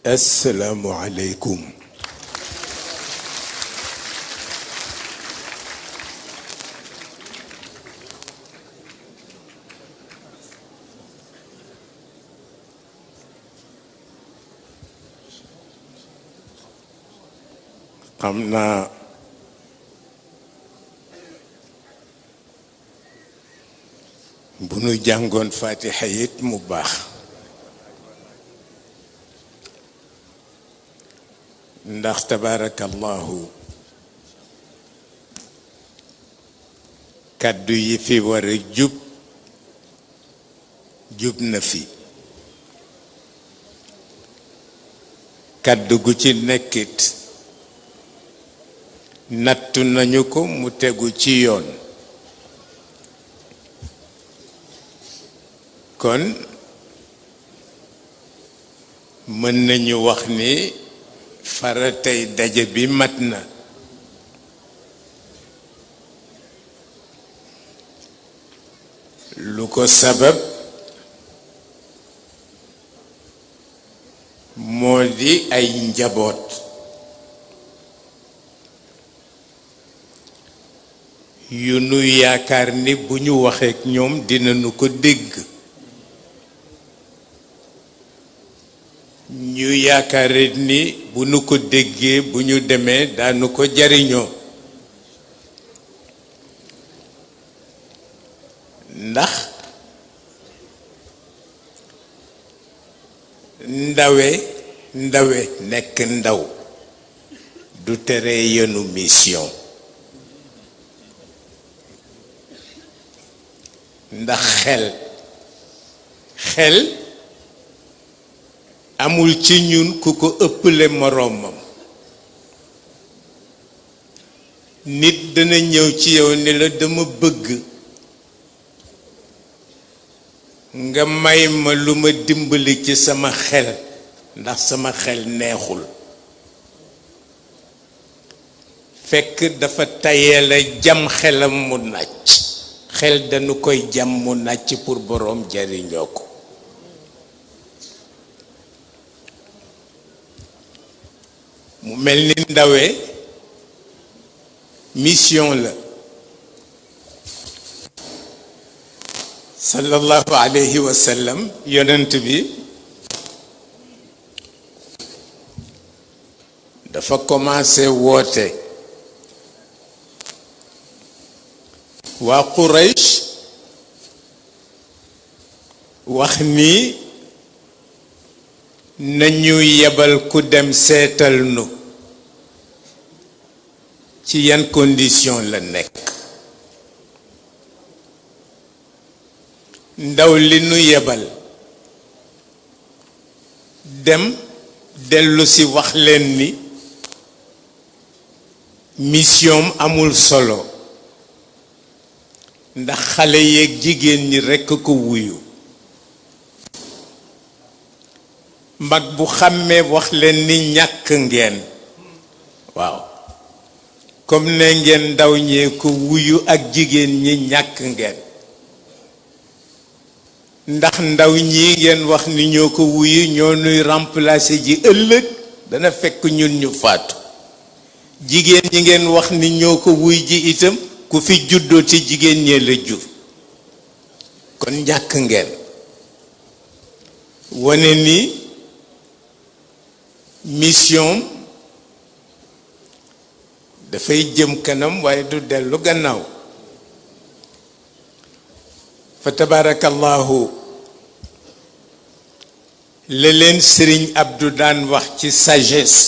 السلام عليكم. قمنا بنو جانغون فاتحة يت مباح ndax tabarakallahu kaddu yi fi war a jub na fi kaddu gu ci nekkit nattu nañu ko mu tegu ci yoon kon mën nañu wax ni faratay daje bi mat na lu ko sabab moo di ay njaboot yu nu yaakaar ni bu ñu waxeek ñoom dinañu ko dégg ñu yaakaarit ni bu nu ko déggee bu ñu demee daanu ko jariñoo ndax ndawe nekk ndaw du tere yenu mission ndax xel amul ci ñun ku ko ëpple moroomam nit dana ñëw ci yow ni la dama bëgg nga may ma lu ma dimbali ci sama xel ndax sama xel neexul fekk dafa tayela jam xelam mu nàcc xel dañu koy jam mu nàcc pour boroom jariñoo ko mu mel ni ndawe mission la sallallahu alayhi wa sallam yonent bi dafa commencé woote waa Quraysh wax ni nañu yebal ku dem seetal nu ci yan condition la nekk ndaw li nu yebal dem dellu si wax leen ni mission amul solo ndax xale yeeg jigéen ñi rekk ko wuyu mag bu xàmmee wax leen ni ñàkk ngeen waaw comme ne ngeen ndaw ñee ko wuyu ak jigéen ñi ñàkk ngeen ndax ndaw ñi ngeen wax ni ñoo ko wuyu ñoo nuy remplacer ji ëllëg dana fekk ñun ñu faatu jigéen ñi ngeen wax ni ñoo ko wuy ji itam ku fi juddoo ci jigéen ñee la jur kon ñàkk ngeen wane ni mission dafay jëm kanam waaye du dellu gannaaw fa tabarakallahu la leen Sëriñ Abdou daan wax ci sagesse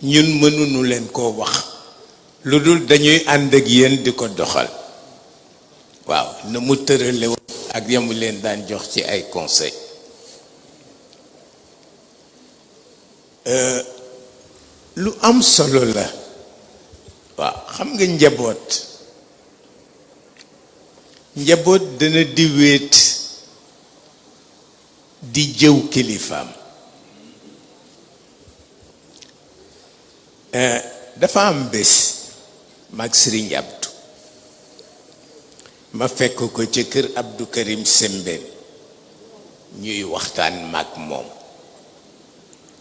ñun mënuñu leen koo wax lu dul dañuy ànd ak yéen di ko doxal waaw na mu tërale ak yamu leen daan jox ci ay conseil lu am solo la waaw xam nga njaboot dana di wéet di jëw kilifaam dafa am bés mag Sëriñ Abdu ma fekk ko ci kër Abdou Karim Sembène ñuy waxtaan mag moom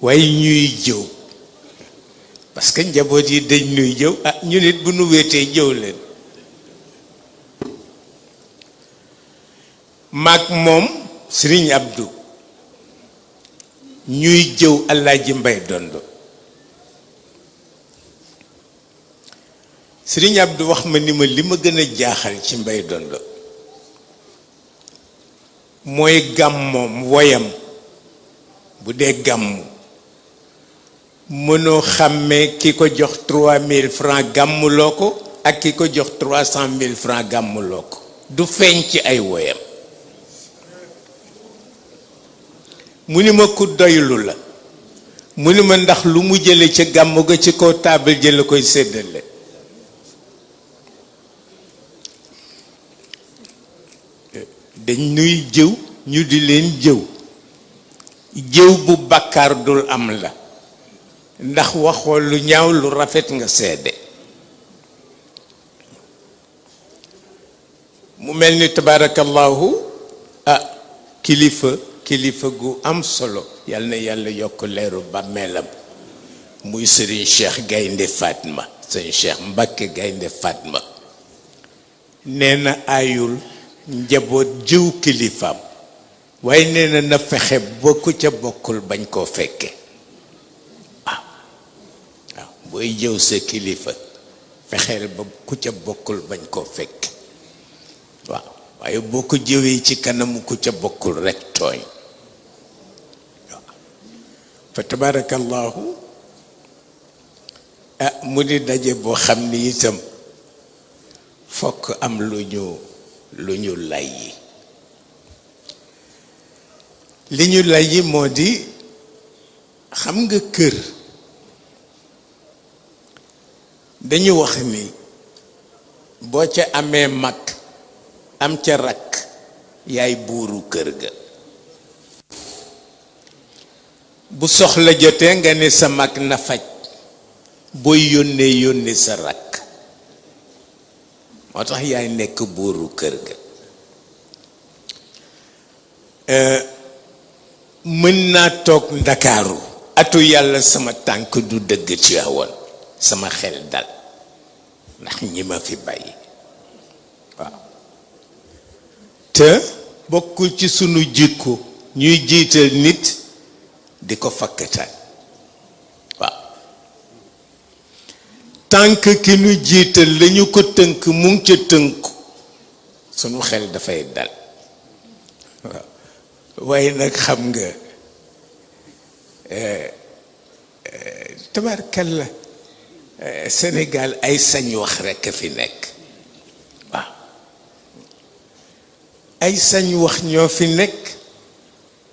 waaye ñuy jëw parce que njaboot yi dañ nuy jëw ah ñu nit bu nu wéetee jëw leen maag moom Sëriñ Abdou ñuy jëw Alaaji Mbay Dondo Sëriñ Abdou wax ma ni ma li ma gën a jaaxal ci Mbay Dondo mooy gàmmoom woyam bu dee gàmmu mënoo xàmmee ki ko jox 3000 francs gàmmuloo ko ak ki ko jox 300 000 francs gàmmuloo ko du feeñ ci ay woyam mu ni ma ku doylu la mu ni ma ndax lu mu jële ca gàmmu ga ci kaw taabal jële koy séddale dañ nuy jëw ñu di leen jëw jëw bu bàkkaar dul am la ndax waxoo lu ñaaw lu rafet nga seede mu mel ni tabarakallahu ah kilifa gu am solo yal na yàlla yokk leeru bàmmeelam muy Serigne Cheikh Gaynde Fatma Serigne Cheikh Mbacké Gaynde Fatma nee na aayul njaboot jëw kilifaam waaye nee na fexe ba ku ca bokkul bañ koo fekke waaw booy jëw sa kilifa fexeel ba ku ca bokkul bañ koo fekke waaw waaye boo ko jëwee ci kanamu ku ca bokkul rekk tooñ waaw fa tabarakallahu mu di daje boo xam ni itam fokk am lu ñu lay yi li ñu lay yi moo di xam nga kër dañu wax ni boo ca amee mag am ca rakk yaay buuru kër ga bu soxla jotee nga ne sa mag na faj booy yónnee sa rakk moo tax yaay nekk buuru kër ga mën naa toog ndakaaru atu yàlla sama tànk du dëgg ci awoon sama xel dal ndax ñi ma fi bàyyi waaw te bokkul ci sunu jikko ñuy jiital nit di ko fakkataan waaw tànk ki nu jiital lañu ko tënk mu ngi ca tënku sunu xel dafay dal waaw waaye nag xam nga tabarkalla Sénégal ay sañ wax rekk a fi nekk waaw ay sañ wax ñoo fi nekk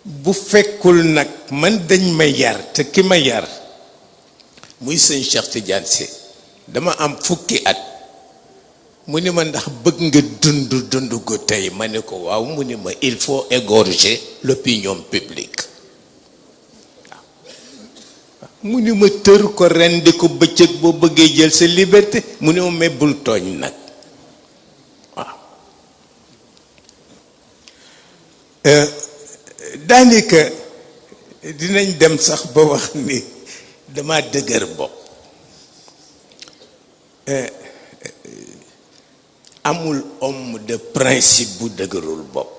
bu fekkul nag man dañ ma yar te ki ma yar muy sëñ Cheikh Tidiane Sy dama am fukki at mu ni ma ndax bëgg nga dund gu tey ma ne ko waaw mu ni ma il faut égorger l'opinion publique mu ni ma tër ko ren di ko bëccëg boo bëggee jël sa liberté mu ni ma mais bul tooñ nag waaw daanaka dinañ dem sax ba wax ni dama dëgër bopp amul homme de principe bu dëgërul bopp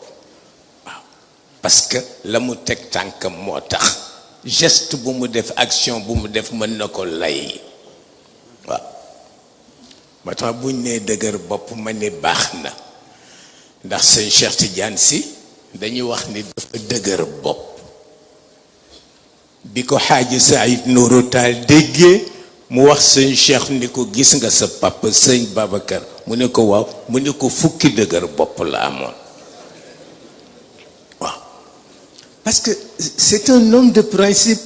waaw parce que la mu teg tànkam moo tax geste bu mu def action bu mu def mën na ko lay waaw ba tax buñ nee dëgër bopp ma ni baax na ndax sëñ Cheikh Tidiane Sy dañuy wax ni dafa dëgër bopp bi ko xaaji Saïd Nourou Tall déggee mu wax sëñ Cheikh ni ko gis nga sa papa sëñ Babacar mu ne ko waaw mu ne ko fukki dëgër bopp la amoon waaw parce que c'est un homme de principe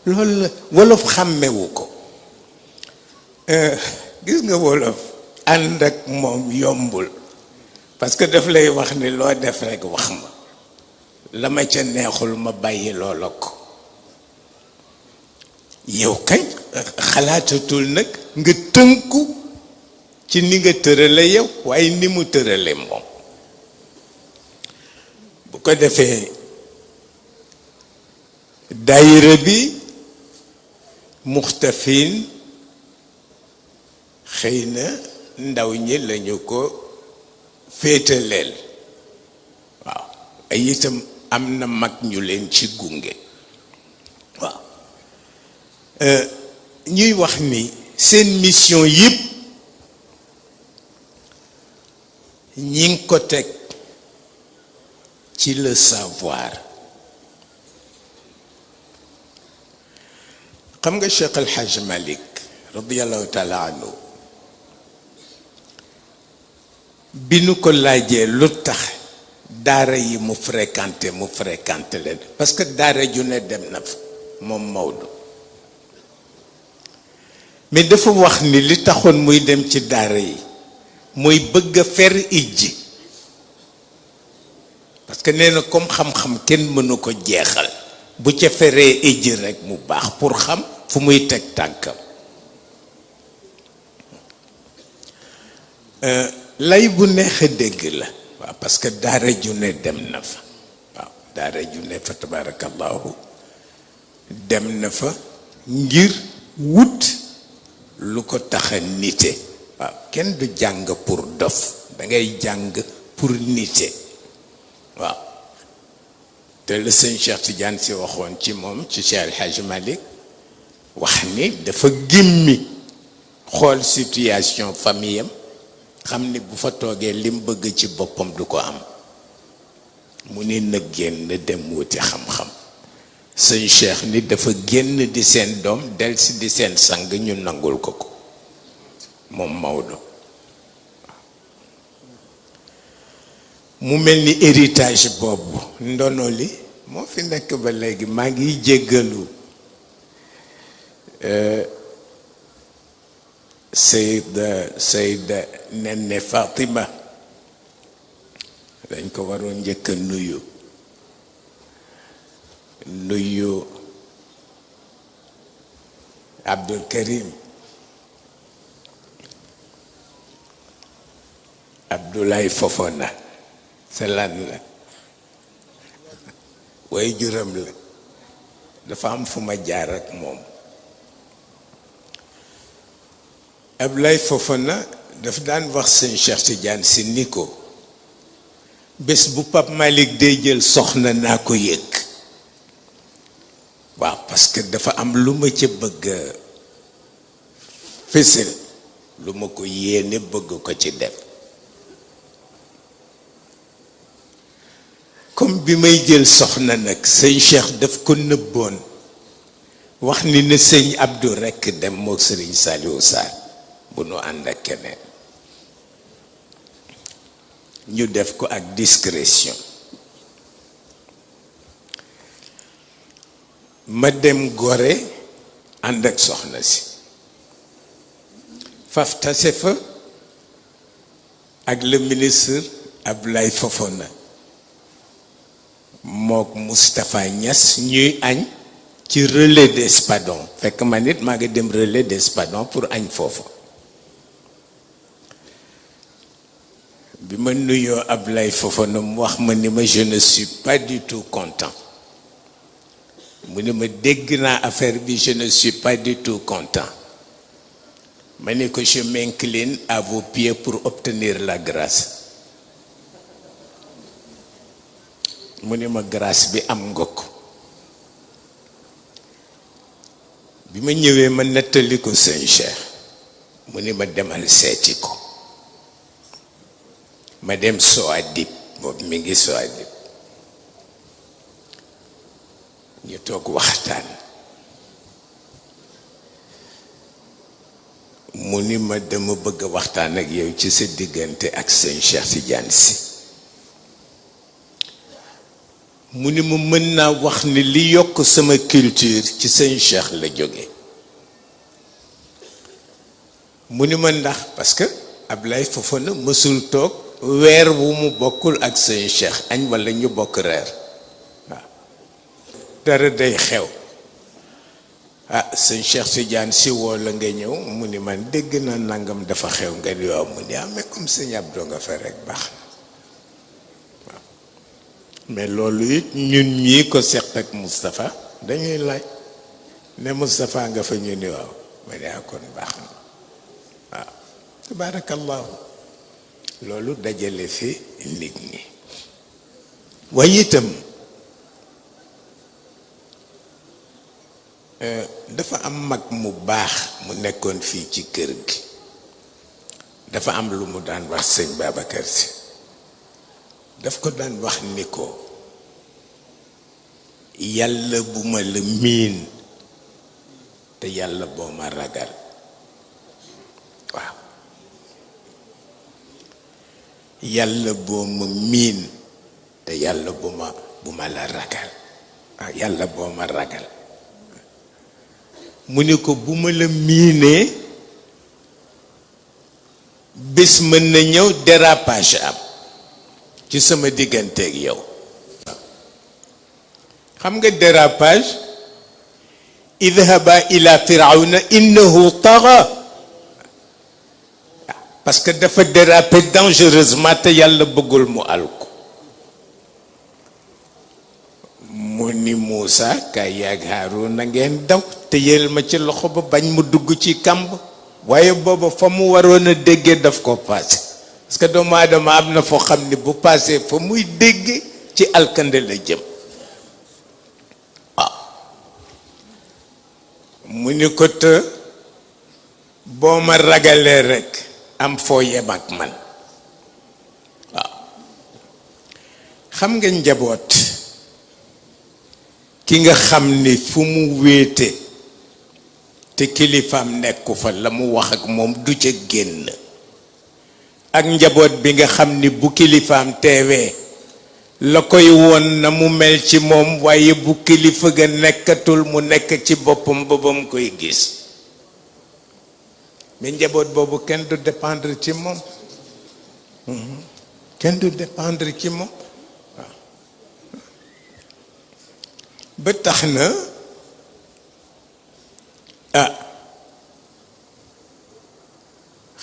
loolu la wolof xàmmewu ko gis nga wolof ànd ak moom yombul parce que daf lay wax ni loo def rekk wax ma la ma ca neexul ma bàyyi loola ko yow kañ xalaatatul nag nga tënku ci ni nga tërale yow waaye ni mu tërale moom bu ko defee daayira bi muxtafin xëy na ndaw ñi lañu ko féetaleel waaw ay itam am na mag ñu leen ci gunge waaw ñuy wax ni seen mission yëpp ñi ngi ko teg ci le savoir xam nga Cheikh El Hadj Malick radiyallahu taala anhu bi nu ko laajee lu tax daara yi mu fréquenté leen parce que daara ju ne dem na fa moom Maodo mais dafa wax ni li taxoon muy dem ci daara yi mooy bëgg a fer ijji parce que nee na comme xam-xam kenn mënu ko jeexal bu ca feree ijji rek mu baax pour xam fu muy teg tànkam lay bu neex a dégg la waaw parce que daara ju ne dem na fa waaw daara ju ne fa tabarakallahu dem na fa ngir wut lu ko tax a nite waaw kenn du jàng pour dof da ngay jàng pour nite waaw te le sëñ Cheikh Tidiane si waxoon ci moom ci Cheikh El Hadj Malick wax ni dafa gémmi xool situation famille am xam ni bu fa toogee lim bëgg ci boppam du ko am mu ni na génn dem wuti xam-xam sëñ Cheikh ni dafa génn di seen doom del si di seen sang ñu nangul ko ko moom Maodo mu mel ni héritage boobu ndono li moo fi nekk ba léegi maa ngi jéggalu Sayda Nene Fatima dañ ko waroon njëkk a nuyu Abdul Karim Abdoulaye Fofana sa lan la way juram la dafa am fu ma jaar ak moom Abdoulaye Fofana daf daan wax sëñ Cheikh Tidiane si ni ko bés bu Pape Malick day jël soxna naa ko yëg waaw parce que dafa am lu ma ca bëgg fësal lu ma ko yéene bëgg ko ci def comme bi may jël soxna nag sëñ Cheikh daf ko nëbboon wax ni ne sëñ Abdou rekk dem moo sëriñ Saliou Sarr bu nu ànd ak keneen ñu def ko ak discrétion ma dem Gorée ànd ak soxna si faf tase fa ak le ministre Abdoulaye Fofana mook Moustapha Niass ñuy añ ci relais d'Espadon fekk ma nit maa ngi dem relais d'Espadon pour añ foofu bi ma nuyoo Abdoulaye Fofana mu wax ma ni ma je ne suis pas du tout content mu ne ma dégg naa affaire bi je ne suis pas du tout content ma ne ko je m'incline à vos pieds pour obtenir la grâce mu ne ma grâce bi am nga ko bi ma ñëwee ma nettali ko sëñ Cheikh mu ne ma demal seeti ko ma dem Soadib boobu mi ngi Soadib ñu toog waxtaan mu ni ma dama bëgg waxtaan ak yow ci sa diggante ak sëñ Cheikh Tidiane Sy mu ni ma mën naa wax ni li yokk sama culture ci sëñ Cheikh la jóge mu ni ma ndax parce que Ablaye Fofana mësul toog weer wu mu bokkul ak sëñ Cheikh añ walla ñu bokk reer waaw dara day xew ah sëñ Cheikh Tidiane Sy woo la nga ñëw mu ni man dégg na nangam dafa xew nga ni waaw mu ni mais comme sëñ Abdou nga fa rek baax na waaw mais loolu it ñun ñii ko seq ak Moustapha dañuy laaj ne Moustapha nga fa ñu ni waaw ma ne kon baax na waaw tabarakallahu loolu dajale fi nit ñi waaye itam dafa am mag mu baax mu nekkoon fii ci kër gi dafa am lu mu daan wax sëñ Babacar Si daf ko daan wax ni ko yàlla bu ma la miin te yàlla boo ma ragal waaw yàlla boo ma miin te yàlla bu ma la ragal waaw yàlla boo ma ragal mu ni ko bu ma la miinee bés mën na ñëw dérapage am ci sama digganteeg yow xam nga dérapage idhaba ila firawna innahu tagha parce que dafa déraper dangereusement te yàlla bëggul mu alko mu ni Moussa kay yaag Haaruna na ngeen daw te yéel ma ci loxo ba bañ mu dugg ci kàmb waaye booba fa mu waroon a déggee daf ko passé parce que doomu aadama am na foo xam ni bu passé fa muy déggee ci alkande la jëm waaw mu ni ko te boo ma ragalee rekk am foo yem ak man waaw xam nga njaboot ki nga xam ni fu mu wéete te kilifaam nekku fa la mu wax ak moom du ca génn ak njaboot bi nga xam ni bu kilifaam teewee la koy woon na mu mel ci moom waaye bu kilifa ga nekkatul mu nekk ci boppam ba mu koy gis mais njaboot boobu kenn du dépendre ci moom kenn du dépendre ci moom waaw ba tax na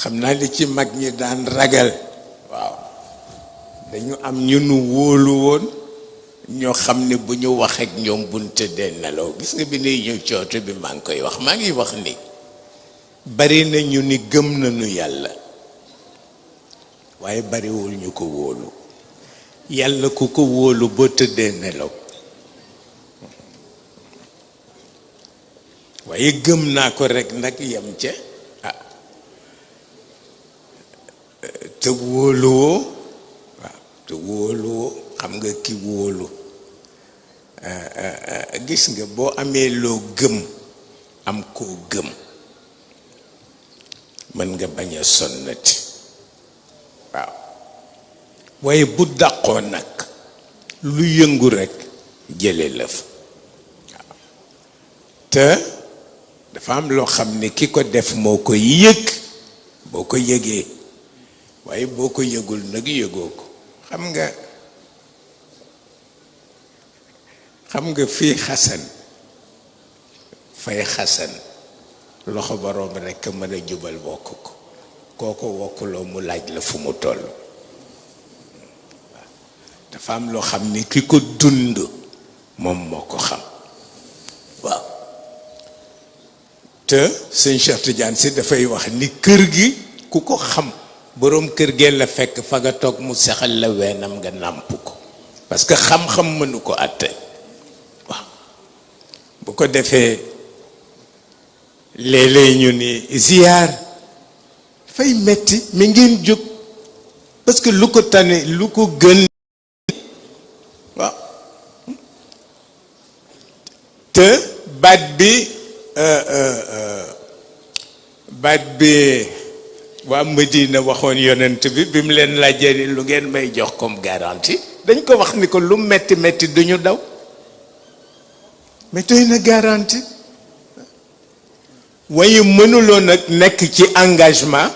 xam naa li ci mag ñi daan ragal waaw dañu am ñu nu wóolu woon ñoo xam ne bu ñu wax ak ñoom buñ tëddee nelaw gis nga bi nuy ñëw cooto bi maa ngi koy wax maa ngi wax ni bari na ñu ni gëm nañu yàlla waaye bariwul ñu ko wóolu yàlla ku ko wóolu boo tëddee nelaw waaye gëm naa ko rekk nag yem ca te wóoluwoo waaw te wóoluwoo xam nga ki wóolu gis nga boo amee loo gëm am koo gëm mën nga bañ a sonnati waaw waaye bu dàqoo nag lu yëngu rekk jële la fa waaw te dafa am loo xam ne ki ko def moo ko yëg boo ko yëgee waaye boo ko yëgul nag yëgoo ko xam nga fii xasan fay xasan loxo boroom rekk mën a jubal wokk ko kooko wokkuloo mu laaj la fu mu toll waaw dafa am loo xam ni ki ko dund moom moo ko xam waaw te sëñ Cheikh Tidiane si dafay wax ni kër gi ku ko xam boroom kër gee la fekk fa nga toog mu sexal la weenam nga nàmp ko parce que xam-xam mënu ko àtte waaw bu ko defee léeg-léeg ñu ni ziyaar dafay metti mi ngeen jóg parce que lu ko tane lu ko gën waaw te baat bi waa Medina waxoon yonent bi mu leen laajee ni lu ngeen may jox comme garantie dañ ko wax ni ko lu metti metti duñu daw mais doy na garantie waaye mënuloo nag nekk ci engagement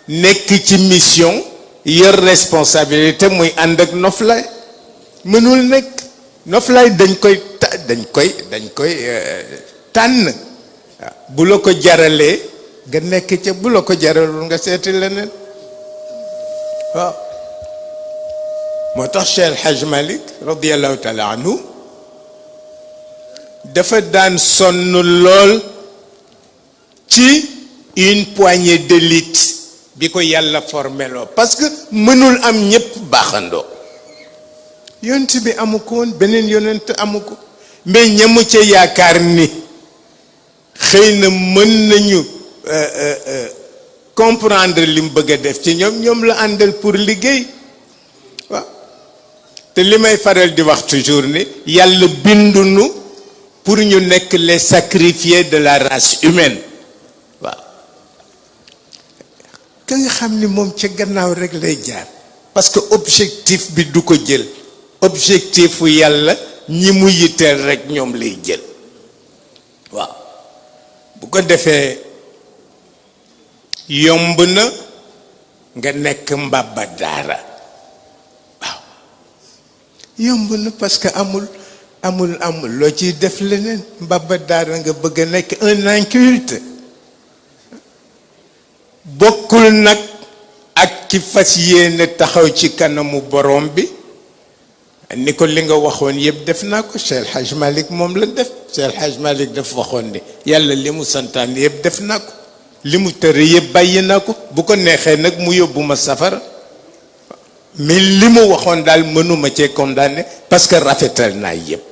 nekk ci mission yor responsabilité muy ànd ak noflaay mënul nekk noflaay dañ koy tànn bu la ko jaralee nga nekk ca bu la ko jaralul nga seeti leneen waaw moo tax Cheikh El Hadj Malick radiallahu taala anhu dafa daan sonn lool ci une poignée d'élite bi ko yàlla formeloo parce que mënul am ñépp baaxandoo yonent bi amu ko woon beneen yonent amu ko mais ñamu ca yaakaar ni xëy na mën nañu comprendre li mu bëgg a def ci ñoom la àndal pour liggéey waaw te li may faral di wax toujours ni yàlla bindunu pour ñu nekk les sacrifiés de la race humaine waaw ka nga xam ni moom ca gannaaw rek lay jaar parce que objectif bi du ko jël objectifu yàlla ñi mu yitteel rek ñoom lay jël waaw bu ko defee yomb na nga nekk mbàbba daara waaw yomb na parce que amul loo ciy def leneen mbàbba daara nga bëgg a nekk un inculte bokkul nag ak ki fas yéene taxaw ci kanamu borom bi ni ko li nga waxoon yëpp def naa ko Cheikh El Hadj Malick moom la def Cheikh El Hadj Malick daf waxoon ni yàlla li mu santaan yëpp def naa ko li mu tere yëpp bàyyi naa ko bu ko neexee nag mu yóbbu ma safara mais li mu waxoon daal mënuma cee condamné parce que rafetal naa yëpp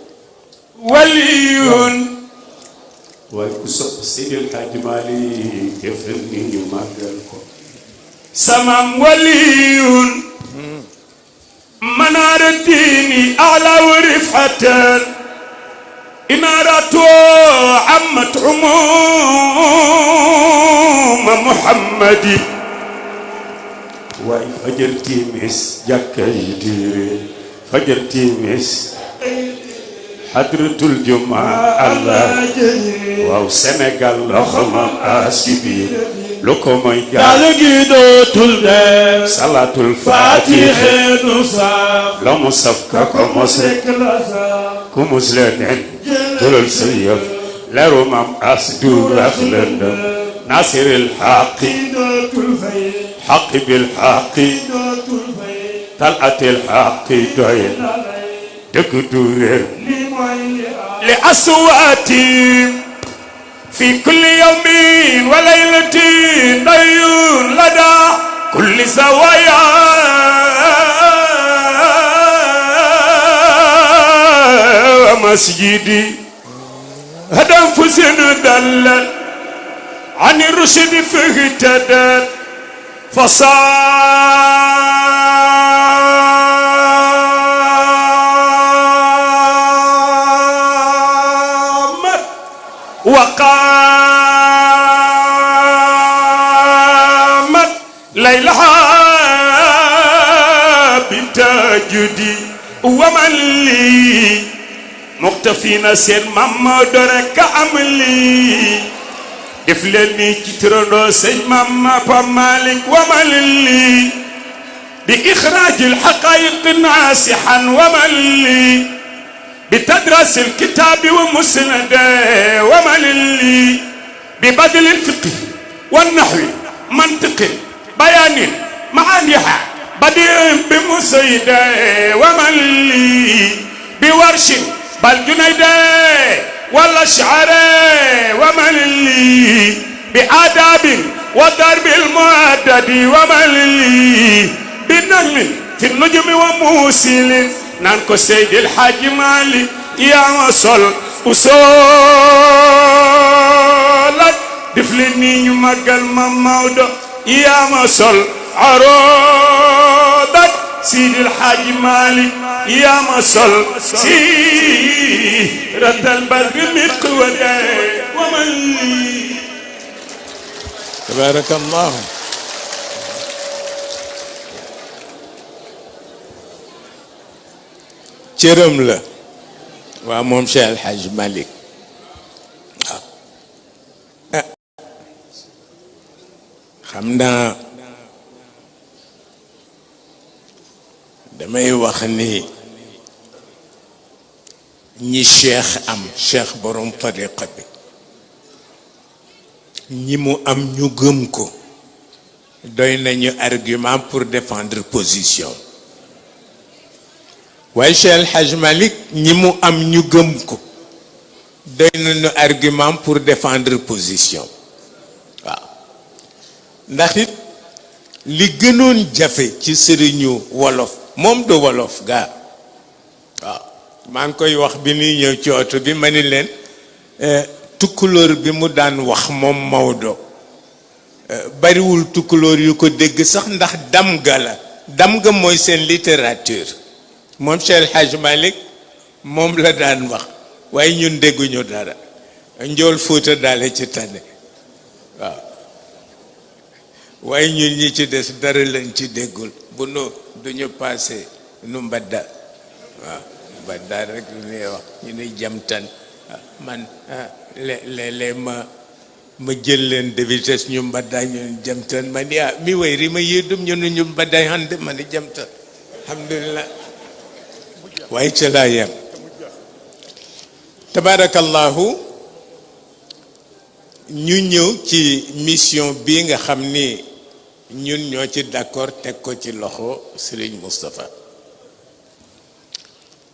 waliyun waaye ku sopp Seydil Hadji Malick defal ni ñu màggal ko samam waliyun منار الدين أعلى ورفعة إمارته عمت عموم محمد waaye fajar timis jàkkay diire fajar timis hadratul jumaa Allah waaw Sénégal loxoma asi biir lu ko mooy gaal gi dootul dem salatul faatiha du saaf la mu saf ka ko mos rek ku mus leneen jëlal sa yëf leeru mam as du rax lëndëm nasiril xaqi xaqi bil xaqi talatil xaqi doy dëgg du réer li aswaati في كل يوم وليلة ضي لدى كل زوايا ومسجدي هدى أنفسنا دلل عن الرشد فاهتدت فصامت وقامت ليلها بتجدي ومن لي مختفين سين محمد رك عملي دفلني كترندو سين محمد مالك ومن لي بإخراج الحقائق ناصحا ومن لي بتدرس الكتاب ومسند ومن لي ببذل الفقه والنحو منطق بيان معانيها بديع بمسيد ومن لي بورش بل جنيد والأشعار ومن لي بآداب وضرب المعدد ومن لي بالنجم في النجم وموسل نانكو سيد الحاج مالي يا وصل وصولك دفلني مقال ممودو يا وصل عروضك سيد الحاج مالي يا وصل سيرة البدر مقودة ومن تبارك الله cërëm la waa moom Cheikh El Hadj Malick waaw xam naa damay wax ni ñi cheikh am cheikh borom tariqa bi ñi mu am ñu gëm ko doy nañu argument pour défendre position waaye Cheikh El Hadj Malick ñi mu am ñu gëm ko doy nañu argument pour défendre position waaw ndax it li gënoon jafe ci sëriñu wolof moom du wolof gaa waaw maa ngi koy wax bi nuy ñëw ci oto bi ma ni leen tukkulóor bi mu daan wax moom Maodo bariwul tukkulóor yu ko dégg sax ndax damga la damga mooy seen littérature moom Cheikh El Hadj Malick moom la daan wax waaye ñun dégguñu dara njool Fuuta daale ci tane waaw waaye ñun ñi ci des dara lañ ci déggul bu nu duñu passé nu mbadda waaw mbadda rek lu ñuy wax ñu nuy jamtan man léeg-léeg ma jël leen de vitesse ñu mbadda ñu jamtan ma ni mi way ri ma yéedum ñu nu ñu mbadday hande ma ni jamtan alhamdulillah waaye ca laa yem tabarakallahu ñu ñëw ci mission bi nga xam ni ñun ñoo ci d'accord teg ko ci loxo Serigne Moustapha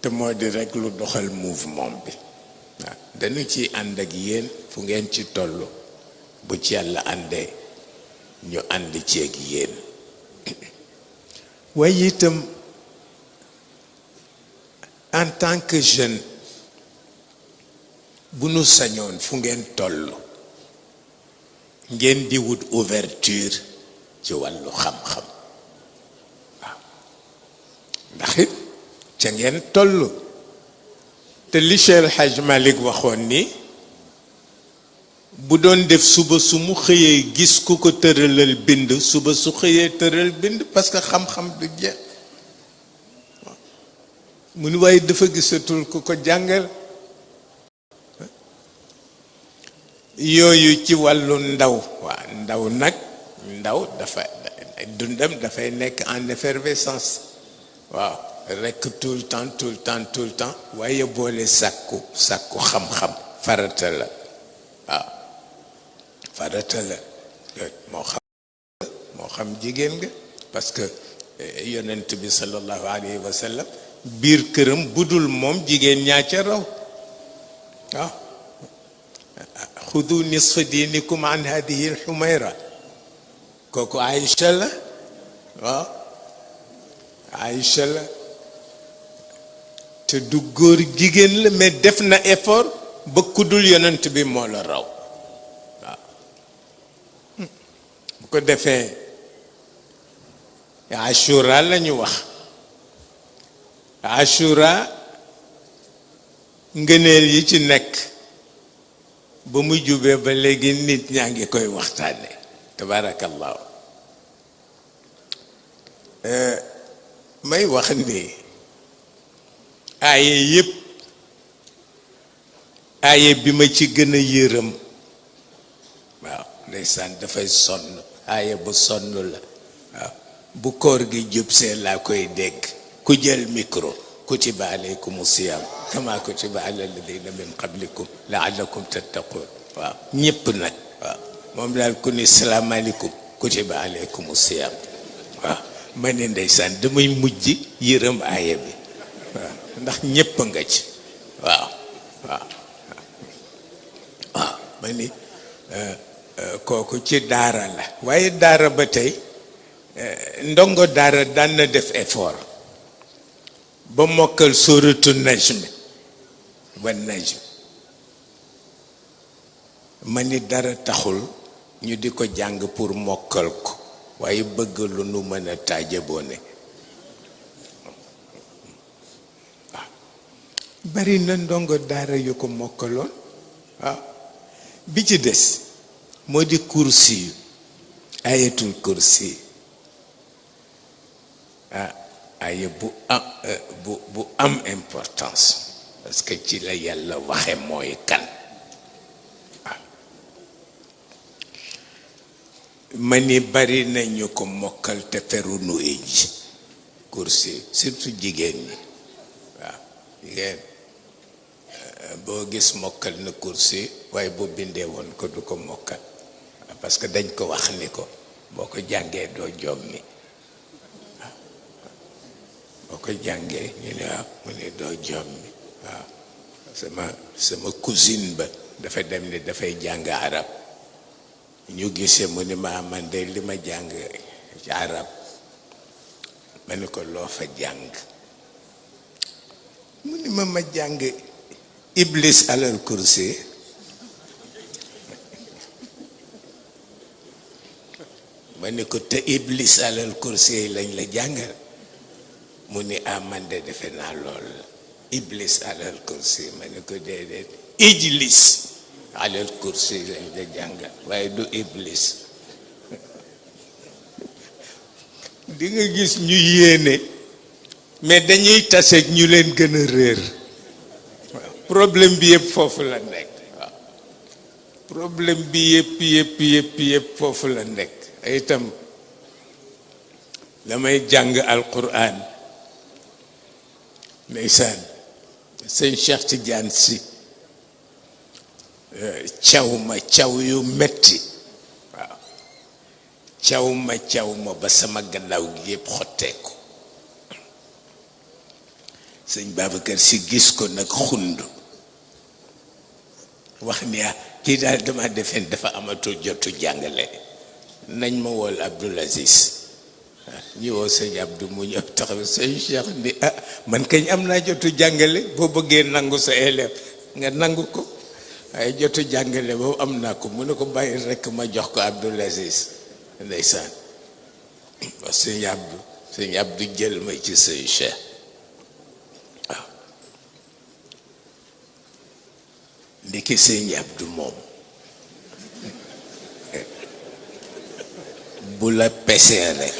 te moo di rek lu doxal mouvement bi waaw dañu ci ànd ak yéen fu ngeen ci tollu bu ci yàlla àndee ñu ànd ci ak yéen waaye itam en tant que jeune bu nu sañoon fu ngeen toll ngeen di wut ouverture ci wàllu xam-xam waaw ndax it ca ngeen toll te li Cheikh El Hadj Malick waxoon ni bu doon def suba su mu xëyee gis ku ko tëralal bind suba su xëyee tëral bind parce que xam-xam du jeex waaw mu ni waaye dafa gisatul ku ko jàngal yooyu ci wàllu ndaw waaw ndaw nag ndaw dafa dundam dafay nekk en effervescence waaw rekk tout le temps waaye boole sàkku xam-xam farata la waaw farata la moo xam jigéen nga parce que yonent bi sallallahu alayhi wa sallam biir këram budul moom jigéen ñaa ca raw waaw xudu nisfa diinikum an hadihi alxumayra kooku Aïcha la waaw Aïcha la te du góor jigéen la mais def na effort ba kuddul yonent bi moo la raw waaw bu ko defee Ashura la ñu wax Ashura ngëneel yi ci nekk ba mu jubee ba léegi nit ñaa ngi koy waxtaane tabarakallahu may wax ni aaye yépp aaye bi ma ci gën a yërëm waaw ndeysaan dafay sonn aaye bu sonn la waaw bu koor gi jub see laa koy dégg ku jël micro kutiba alaykum siyam kama kutiba ala alladina min qablikum laallakum tattaqun waaw ñépp nag waaw moom daal ku ni salaamaaleykum kutiba alaykum siyam waaw ma ne ndeysaan damay mujj yërëm aaya bi waaw ndax ñépp nga ci waaw ma ni kooku ci daara la waaye daara ba tey ndongo daara daan na def effort ba mokkal sóoratu najm wan najm ma ni dara taxul ñu di ko jàng pour mokkal ko waaye bëgg lu nu mën a taajaboone waaw bari na ndongo daara yu ko mokkaloon waaw bi ci des moo di kursi yu ayatul kursi aaya bu am importance parce que ci la yàlla waxe mooy kan ma ni bari nañu ko mokkal te feru nu ji kursi surtout jigéen ñi waaw jigéen boo gis mokkal na kursi waaye boo bindee woon ko du ko mokkal parce que dañ ko wax ni ko boo ko jàngee doo jommi boo ko jàngee ñu ne waaw mu ne doo jommi waaw sama cousine ba dafa dem ne dafay jàng arab ñu gisee mu ni ma man de li ma jàng ci arab ma ni ko loo fa jàng mu ni ma jàng iblis alal kursi ma ni ko te iblis alal kursi lañ la jàngal mu ni man de defe naa lool iblis alal kursi ma ni ko déedéet ijlis alal kursi lañ la jàngal waaye du iblis di nga gis ñu yéene mais dañuy taseeg ñu leen gën a réer waaw problème bi yëpp foofu la nekk waaw problème bi yëpp foofu la nekk itam damay jàng alquran ndeysaan sëñ Cheikh Tidiane si caw yu metti waaw caw ma ba sama gannaaw gi yëpp xotteeku sëñ Babacar si gis ko nag xund wax ni kii daal dama defeen dafa amatul jotu jàngale nañ ma wool Abdoul Aziz ñu woo sëñ Abdou mu ñëw taxaw sëñ Cheikh ni man kañ am naa jotu jàngale boo bëggee nangu sa élève nga nangu ko waaye jotu jàngale boobu am naa ko mu ne ko bàyyi rekk ma jox ko Abdoul Aziz ndeysaan wax sëñ Abdou jël ma ci sëñ Cheikh waaw ndiki sëñ Abdou moom bu la pesee rek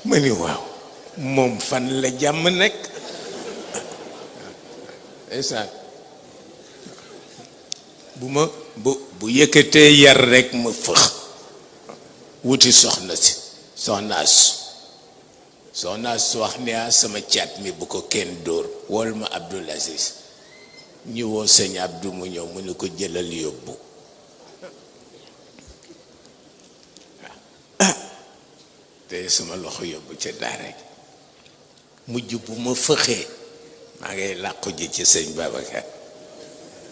ma ni waaw moom fan la jàmm nekk ndeysaan bu yëkkatee yar rek ma fëx wuti soxna si wax ni sama caat mi bu ko kenn dóor wol ma Abdoul Aziz ñu woo sëñ Abdou mu ñëw mu ni ko jëlal yóbbu te sama loxo yóbbu ca daara gi mujj bu ma fëxee maa ngay làqu ji ci sëñ Babacar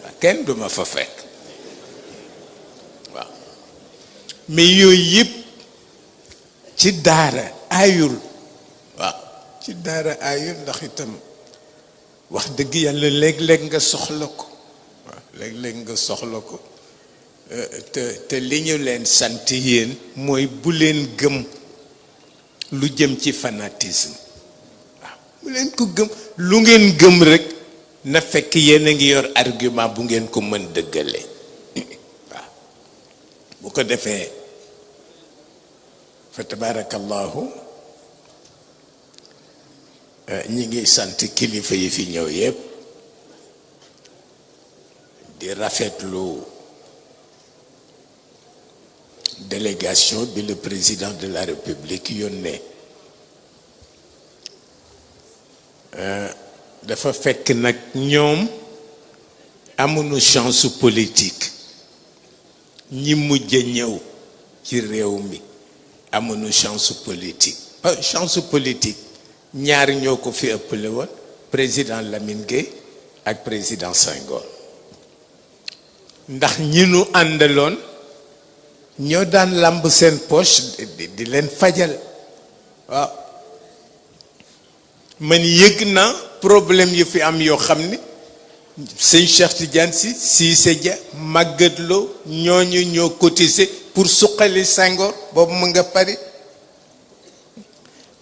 waaw kenn du ma fa fekk waaw mais yooyu yëpp ci daara ayul waaw ci daara ayul ndax itam wax dëgg yàlla léeg-léeg nga soxla ko waaw léeg-léeg nga soxla ko te li ñu leen sant yéen mooy bu leen gëm lu jëm ci fanatisme waaw bu leen ko gëm lu ngeen gëm rek na fekk yéen a ngi yor argument bu ngeen ko mën dëggale waaw bu ko defee fa tabarakallahu ñi ngi sant kilifa yi fi ñëw yépp di rafetlu délégation bi le président de la République yónnee dafa fekk nag ñoom amuñu chance politique ñi mujj ñëw ci réew mi amuñu chance politique chance politique ñaar ñoo ko fi ëppale woon président Lamine Gueye ak président Senghor ndax ñi nu àndaloon ñoo daan lamb seen poche di leen fajal waaw man yëg na problème yu fi am yoo xam ni sëñ Cheikh Tidiane si Cissé Dia Maguette Lo ñooñu ñoo cotisé pour suqali Senghor boobu mu nga Paris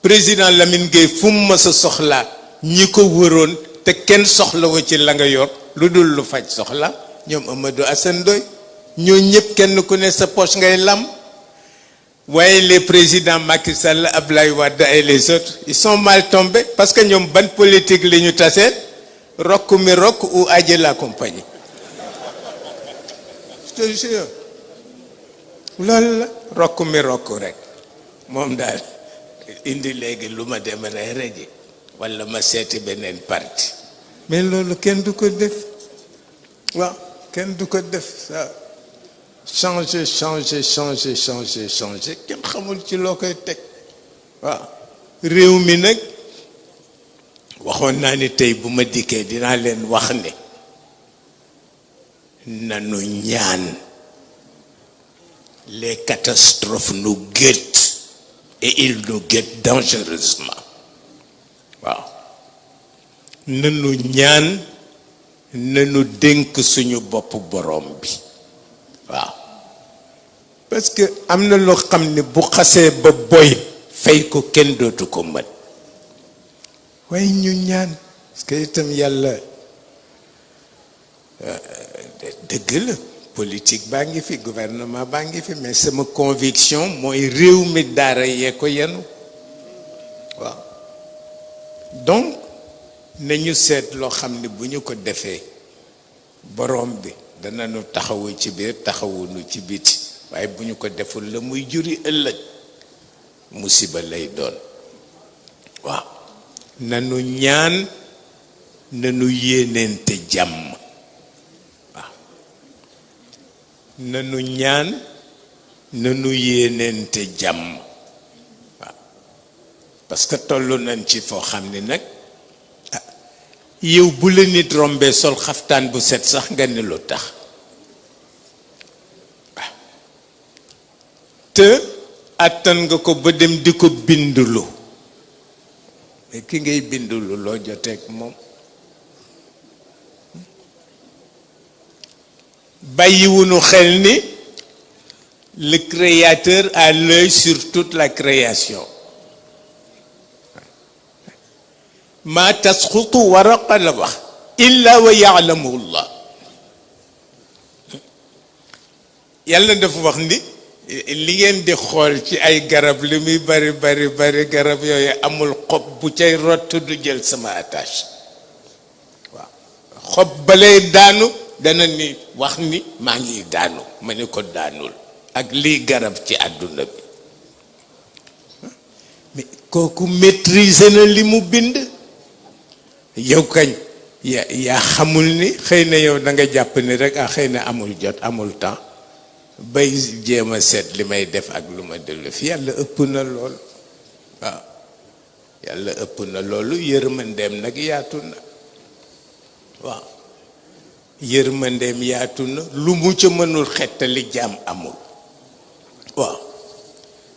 président Lamine Gueye fu mu mës a soxlaa ñi ko wëroon te kenn soxlawu ci la nga yor lu dul lu faj soxla ñoom Amadou Assane Ndoye ñoo ñëpp kenn ku ne sa poche ngay lam waaye les présidents Macky Sall Ablaye Wade et les autres ils sont mal tombés parce que ñoom ban politique li ñu tasee rokk mi rokk ou Adji la compagnie je te jure loolu la rokk mi rokk rek moom daal indi léegi lu ma dem reere ji walla ma seeti beneen parti mais loolu kenn du ko def waaw kenn du ko def ça changer kenn xamul ci loo koy teg waaw réew mi nag waxoon naa ni tey bu ma dikkee dinaa leen wax ne nanu ñaan les catastrophes nous guettent et ils nous guettent dangereusement waaw nanu ñaan nanu dénk suñu bopp borom bi waaw parce que am na loo xam ne bu xasee ba boy fay ko kenn dootu ko mën waaye ñu ñaan parce que itam yàlla dëgg la politique baa ngi fi gouvernement baa ngi fi mais sama conviction mooy réew mi daara yee ko yenu waaw donc nañu seet loo xam ne bu ñu ko defee borom bi danañu taxawu ci biir taxawuñu ci biti waaye bu ñu ko deful la muy juri ëllëg musiba lay doon waaw nanu ñaan nanu yéeneente jàmm waaw nanu ñaan nanu yéeneente jàmm waaw parce que tollu nañ ci foo xam ne nag yow bu la nit rombee sol xaftaan bu set sax nga ne lu tax waaw te àttan nga ko ba dem di ko bindulu mais ki ngay bindulu loo joteeg moom bàyyiwunu xel ni le créateur a l'œil sur toute la création ma tasqutu waraqa la wax illa wa yaalamuhu llah yàlla dafa wax ni li ngeen di xool ci ay garab li muy bari bari bari garab yooyu amul xob bu cay rott du jël sama attache waaw xob balay daanu dana ni wax ni maa ngi daanu ma ni ko daanul ak lii garab ci àdduna bi mais kooku maîtriser na li mu bind yow kañ yaa xamul ni xëy na yow da nga jàpp ni rek xëy na amul jot amul temps bay jéem a seet li may def ak lu ma dellu fi yàlla ëpp na lool waaw yàlla ëpp na loolu yërmandeem nag yaatu na waaw yërmandeem yaatu na lu mu ca mënul xettali jaam amul waaw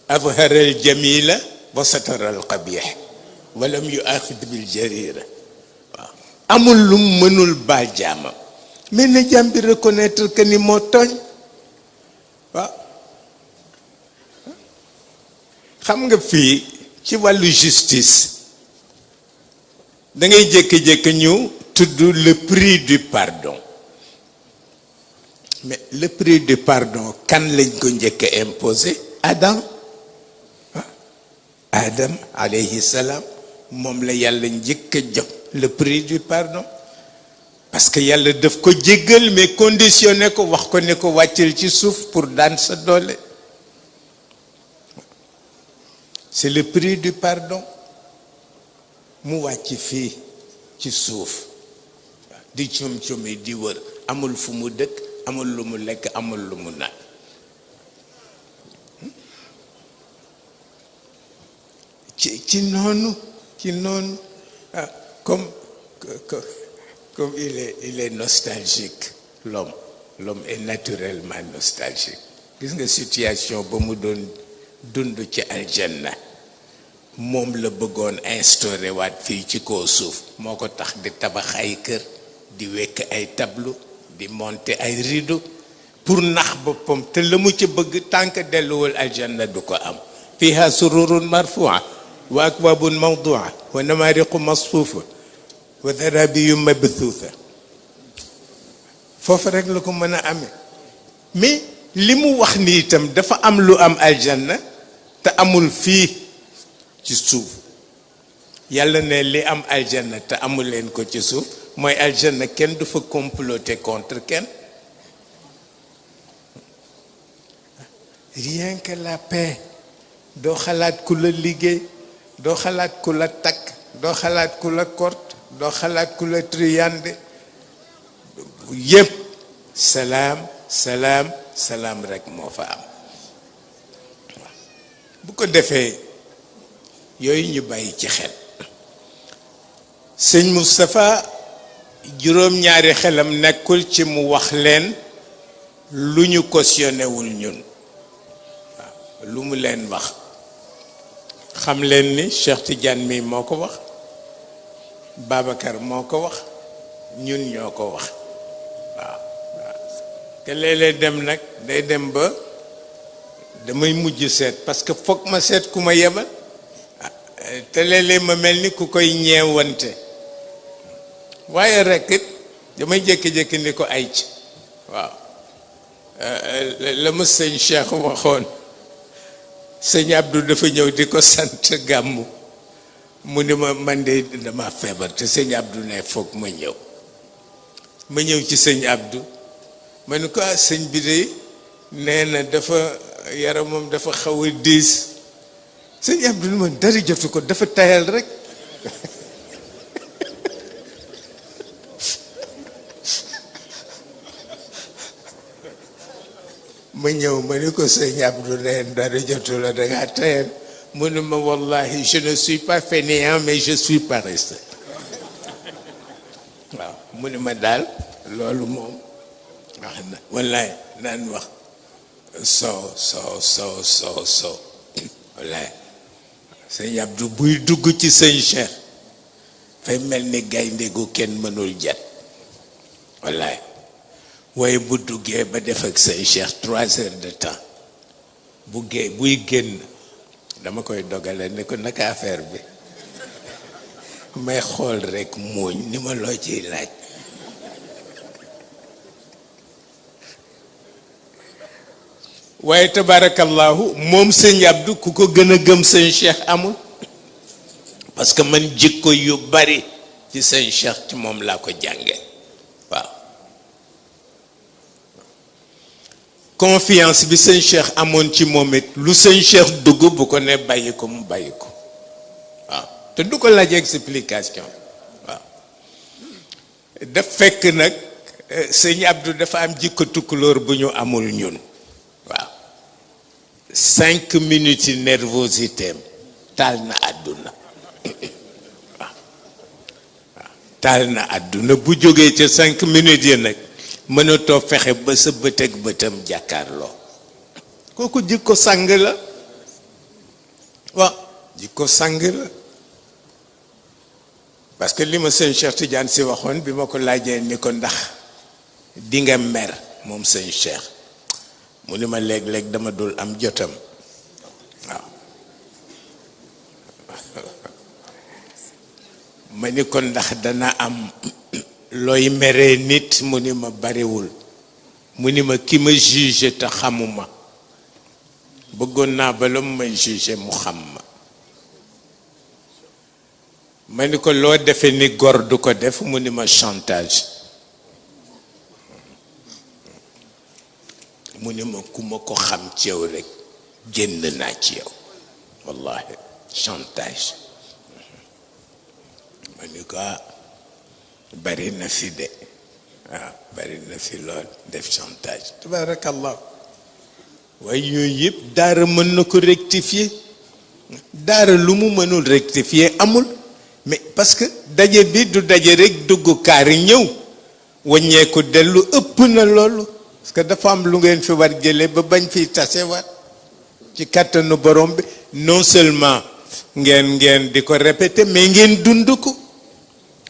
azharal jamila wa sataral qabih walam yu axid bil jarira waaw amul lu mu mënul baal jaamam mais na jaam bi reconnaître que ni moo tooñ waaw xam nga fii ci wàllu justice da ngay jékki-jékki ñu tudd le prix du pardon mais le prix du pardon kan lañ ko njëkk a imposé Adam Adam alayhi salaam moom la yàlla njëkk a jox le prix du pardon parce que yàlla daf ko jéggal mais conditionné ko wax ko ne ko wàccel ci suuf pour daan sa doole c'est le prix du pardon mu wàcc fii ci suuf di cum-cumi di wër amul fu mu dëkk amul lu mu lekk amul lu mu naan ci noonu comme il est nostalgique l'homme est naturellement nostalgique gis nga situation ba mu doon dund ci aljanna moom la bëggoon instauré waat fii ci kaw suuf moo ko tax di tabax ay kër di wekk ay tableau di monter ay rideau pour nax boppam te la mu ci bëgg tànk delluwul aljanna du ko am fiha sururun marfua wa akwabun mawdua wa namariqu masfuufa wa zarabiyu mabthuutha foofu rek la ko mën a amee mais li mu wax ni itam dafa am lu am aljanna te amul fii ci suuf yàlla ne li am aljanna te amul leen ko ci suuf mooy aljanna kenn du fa comploter contre kenn rien que la paix doo xalaat ku la liggéey doo xalaat ku la takk doo xalaat ku la kort doo xalaat ku la triyande yépp salaam salaam salaam rek moo fa am bu ko defee yooyu ñu bàyyi ci xel sëñ Moustapha juróom-ñaari xelam nekkul ci mu wax leen lu ñu cautionné wul ñun waaw lu mu leen wax xam leen ni Cheikh Tidiane mi moo ko wax Babacar moo ko wax ñun ñoo ko wax waaw te léeg-léeg dem nag day dem ba damay mujj seet parce que foog ma seet ku ma yebal te léeg-léeg ma mel ni ku koy ñeewante waaye rek it damay jékki-jékki ni ko ay ci waaw la ma sëñ Cheikh waxoon sëñ Abdou dafa ñëw di ko sant gàmmu mu ni ma man de dama feebar te sëñ Abdou ne foog ma ñëw ci sëñ Abdou ma ni ko sëñ bi de nee na dafa yaramam dafa xaw a diis sëñ Abdou ni ma dara jotu ko dafa tayal rek ma ñëw ma ni ko sëñ Abdou nee dara jotu la dangaa tayal mu ne ma wallahi je ne suis pas fainéant mais je suis paresseux waaw mu ne ma daal loolu moom wax na wallahi naan wax soo wallahi sëñ Abdou buy dugg ci sëñ Cheikh fay mel ni gaynde gu kenn mënul jat wallahi waaye bu duggee ba def ak sëñ Cheikh 3 heures de temps buy génn dama koy dogale ne ko naka affaire bi may xool rekk muuñ ni ma loo ciy laaj waaye tabarakallahu moom sëñ Abdou ku ko gën a gëm sëñ Cheikh amul parce que man jikko yu bari ci sëñ Cheikh ci moom laa ko jànge waaw confiance bi sëñ Cheikh amoon ci moom it lu sëñ Cheikh dugg bu ko ne bàyyi ko mu bàyyi ko waaw te du ko laaj explication waaw daf fekk nag sëñ Abdou dafa am jikko tukkulóor bu ñu amul ñun waaw 5 minutes yi nervosité taal na àdduna waaw taal na àdduna bu jógee ca 5 minutes yi nag mënatoo fexe ba sa bët ak bëtam jàkkaarloo kooku jikko sang la waaw jikko sang la parce que li ma sëñ Cheikh Tidiane si waxoon bi ma ko laajee ni ko ndax di nga mer moom sëñ Cheikh mu ni ma léeg-léeg dama dul am jotam waaw ma ni ko ndax dana am looy meree nit mu ni ma bariwul mu ni ma ki ma jugé te xamuma bëggoon naa ba la mu may jugé mu xam ma ni ko loo defe ni gor du ko def mu ni ma chantage mu ni ma ku ma ko xam ci yow rek génn naa ci yow wallahi chantage ma ni ko bari na fi de waaw bari na fi lool def chantage tabarakallah waaye yooyu yëpp daara mën na ko rectifier daara lu mu mënul rectifier amul mais parce que daje bi du daje rek dugg kaari ñëw waññeeku dellu ëpp na loolu parce que dafa am lu ngeen fi war jële ba bañ fiy tasewaat ci kàttanu borom bi non seulement ngeen di ko répéter mais ngeen dund ko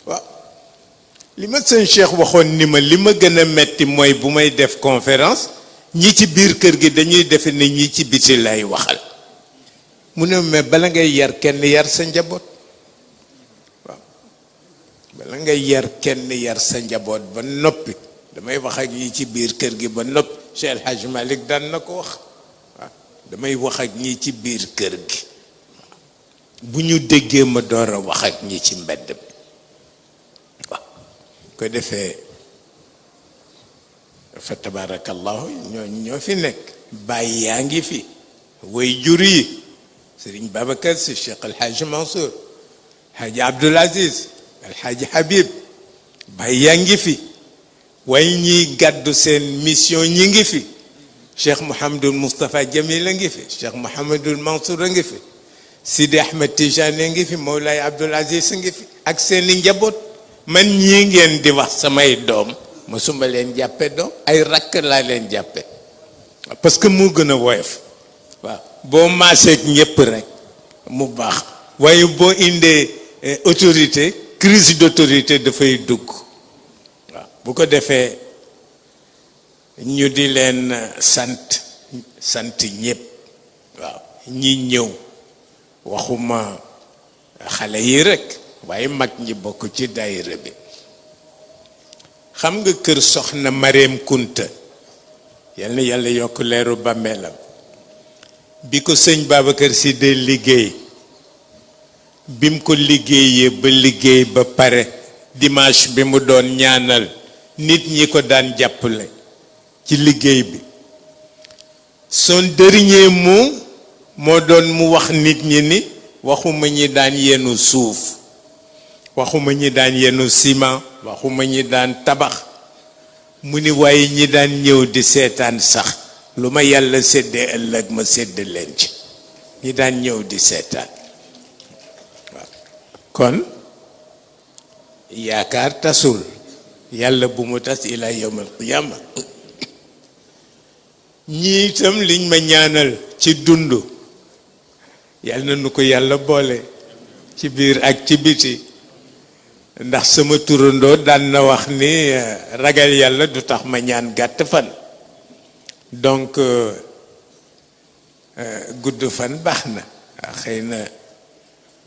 waaw li ma sëñ Cheikh waxoon ni ma li ma gën a metti mooy bu may def conférence ñi ci biir kër gi dañuy defe ne ñi ci biti lay waxal mu ne mais bala ngay yar kenn yar sa njaboot waaw bala ngay yar kenn yar sa njaboot ba noppi damay wax ak ñi ci biir kër gi ba noppi Cheikh El Hadj Malick daan na ko wax waaw damay wax ak ñi ci biir kër gi bu ñu déggee ma door a wax ak ñi ci mbedd bi waaw ko defee fa tabarakallahu ñoo fi nekk bàyyi yaa ngi fi way jur yi Serigne Babacar Sy Cheikh El Hadj Mansour Hadj Abdoul Aziz El Hadj Habib bàyyi yaa ngi fi waaye ñiy gàddu seen mission ñi ngi fi Cheikh Mouhamadul Moustapha Jamil a ngi fi Cheikh Mouhamadul Mansour a ngi fi Sidi Ahmed Tijani ngi fi, Mawlaay Abdoul Aziz ngi fi ak seeni njaboot. man ñii ngeen di wax samay doom mosuma leen jàppe doom, ay rakk laa leen jàppe, parce que moo gën a woyof. waaw boo maaseeg ñëpp rek mu baax, waaye boo indee autorité, crise d'autorité dafay dugg. waaw bu ko defee ñu di leen sant ñëpp. waaw ñi ñëw waxuma xale yi rek, waaye mag ñi bokk ci daayira bi. xam nga kër soxna Mareem Kunta, yal na yàlla yokk leeru bàmmeelam, bi ko sëñ Babacar Si dee liggéey, bim ko liggéeyee ba liggéey ba pare, dimanche bi mu doon ñaanal nit ñi ko daan jàppale ci liggéey bi, son dernier mot moo doon mu wax nit ñi ni waxuma ñi daan yenu suuf, waxuma ñi daan yenu ciment, waxuma ñi daan tabax, mu ni waaye ñi daan ñëw di seetaan sax lu ma yàlla séddee ëllëg ma sédd leen ci, ñi daan ñëw di seetaan. waaw kon yaakaar tasul, yàlla bu mu tas ila yawmal qiyaama. ñii itam liñ ma ñaanal ci dund, yàlla na nu ko yàlla boole ci biir ak ci biti, ndax sama turandoo daan na wax ni ragal yàlla du tax ma ñaan gàtt fan. donc gudd fan baax na. xëy na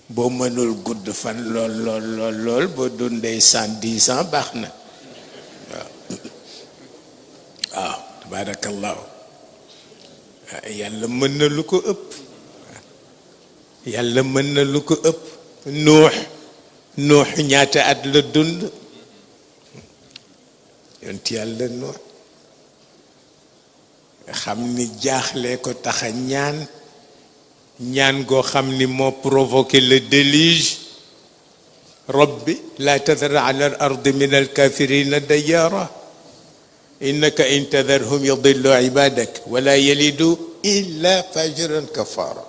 boo mënul gudd fan lool boo dundee 110 ans baax na. waaw tabaarakallaahu. yàlla mën na lu ko ëpp. yàlla mën na lu ko ëpp. nuux ñaata at la dund? yonent yàlla Nuux xam ni jaaxle ko taxa ñaan goo xam ni moo provoqué le déluge. rabbi la tadar ala al ardi min al kafirina dayara innaka in tadarhum yudillu ibadak wala yalidu illa fajiran kafara.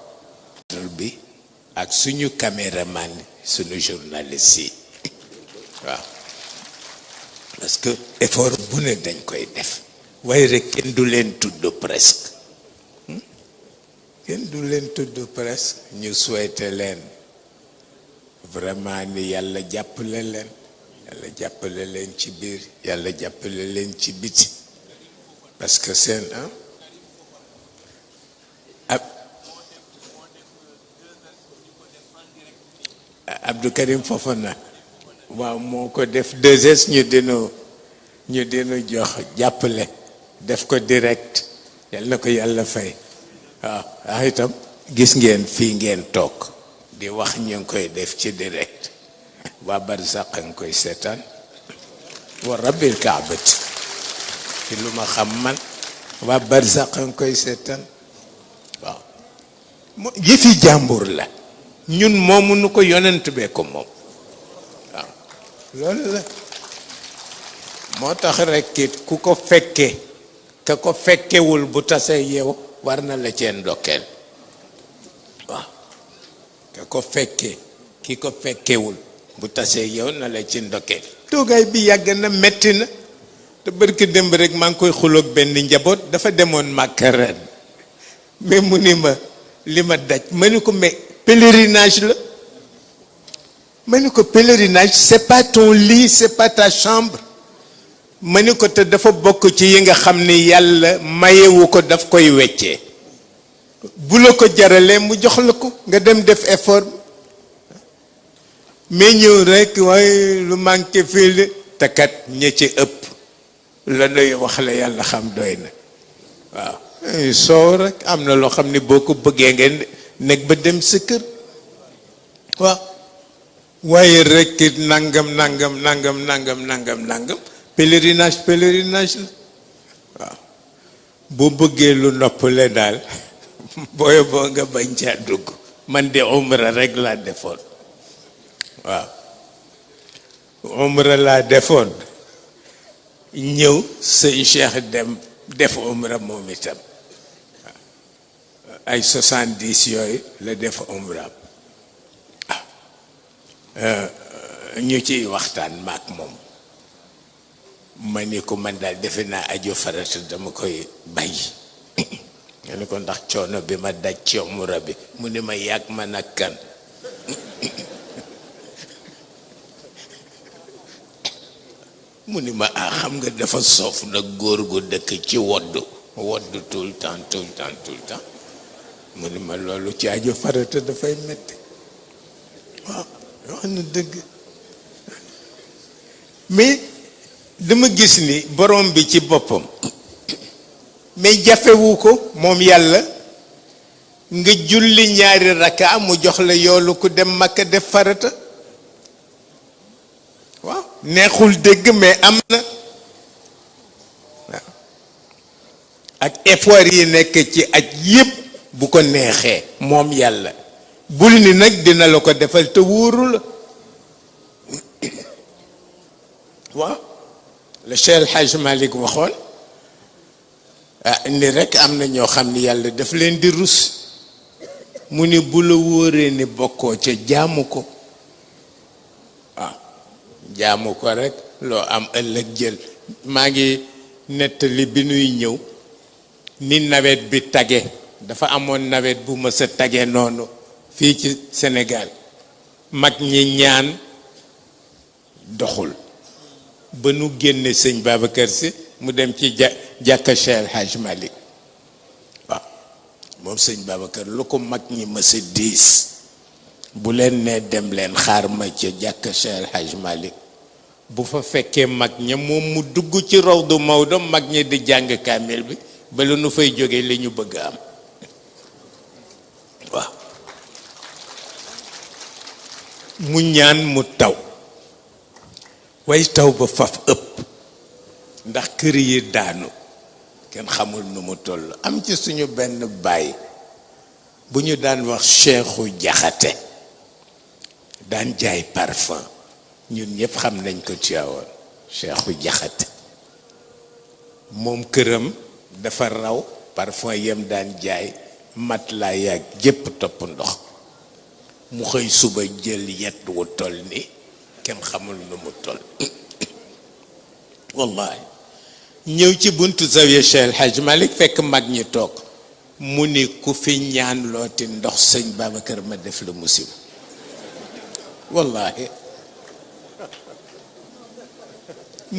bi ak suñu caméraman, suñu journaliste yi, waaw, parce que effort bu ne dañ koy def, waaye rek kenn du leen tudd presque. kenn du leen tudd presque. ñu souhaité leen vraiment ni yàlla jàppale leen, yàlla jàppale leen ci biir, yàlla jàppale leen ci biti, parce que seen Abdou Karim Fofana, waaw moo ko def 2S, ñu dinu jox jàppale, def ko direct, yal na ko yàlla fay. waaw itam gis ngeen fii ngeen toog di wax, ñu ngi koy def ci direct, waa barzaq nga koy seetaan, wa rabbil kaabati ci lu ma xam man, waa barzaq nga koy seetaan. waaw yëfi jàmbur la, ñun moomu nu ko, yonent bee ko moom. waaw loolu la. moo tax rekk it ku ko fekke, ka ko fekkewul bu tasee yow war na la cee ndokkeel. waaw ka ko fekke, ki ko fekkewul bu tasee yow na la ci ndokkeel. toogaay bi yàgg na, metti na, te barki démb rek maa ngi koy xuloog benn njaboot, dafa demoon Màkka ren, mais mu ni ma li ma daj, ma ni ko mais pèlerinage la. ma ni ko pèlerinage c'est pas ton lit, c'est pas ta chambre. ma ni ko te dafa bokk ci yi nga xam ni yàlla mayewu ko, daf koy weccee. bu la ko jaralee mu jox la ko, nga dem def effort. mais ñëw rek waaye lu manqué fii la, te kat ña ci ëpp la nuy wax la yàlla xam doy na. waaw soow rek am na loo xam ni boo ko bëggee ngeen nekk ba dem sa kër. waaw waaye rek nangam pèlerinage la. waaw boo bëggee lu noppale daal booy boo nga bañ caa dugg. man de umra rek laa defoon. waaw umra laa defoon, ñëw sëñ Cheikh dem def umra moom itam. ay 70 yooyu la def umra ñu ciy waxtaan maak moom ma ni ko man daal defe naa aju farata dama koy bàyyi nga ni ko ndax coono bi ma daj ci umra bi mu ni ma yàgg ma nag kan mu ni ma xam nga dafa soof nag góor gu dëkk ci woddu tout le temps mu ni ma loolu ci aju farata dafay metti waaw wax na dëgg mais dama gis ni borom bi ci boppam mais jafewu ko moom yàlla nga julli ñaari raka mu jox la yoolu ku dem Makka def farata waaw neexul dégg mais am na waaw ak effort yi nekk ci aj yépp bu ko neexee moom yàlla bul ni nag dina la ko defal te wóoru la waaw le Cheikh El Hadj Malick waxoon ni rek am na ñoo xam ni yàlla daf leen di rus mu ni bu la wóoree ni bokkoo ca jaamu ko waaw jaamu ko rek loo am ëllëg jël maa ngi nettali bi nuy ñëw ni nawet bi tage dafa amoon nawet bu mës a tage noonu fii ci Sénégal mag ñi ñaan doxul ba nu génne sëñ Babacar Sy mu dem ci jàkka Cheikh El Hadj Malick waaw moom sëñ Babacar lu ko mag ñi mës a diis bu leen nee dem leen xaar ma ca jàkka Cheikh El Hadj Malick bu fa fekkee mag ña moom mu dugg ci rawdu Maodo mag ñi di jàng kaamil bi ba lu nu fay jógee li ñu bëgg am waaw mu ñaan mu taw way taw ba faf ëpp ndax kër yi daanu kenn xamul nu mu toll am ci suñu benn baay bu ñu daan wax Cheikhu Jaxate daan jaay parfum ñun ñëpp xam nañ ko Tiwaawan Cheikhu Jaxate moom këram dafa raw parfum yam daan jaay mat laa yàgg jépp topp ndox mu xëy suba jël yet wu toll ni kenn xamul nu mu toll wallahi ñëw ci buntu zawiya Cheikh El Hadj Malick fekk mag ñi toog mu ni ku fi ñaan looti ndox sëñ Babacar ma def la musiba wallahi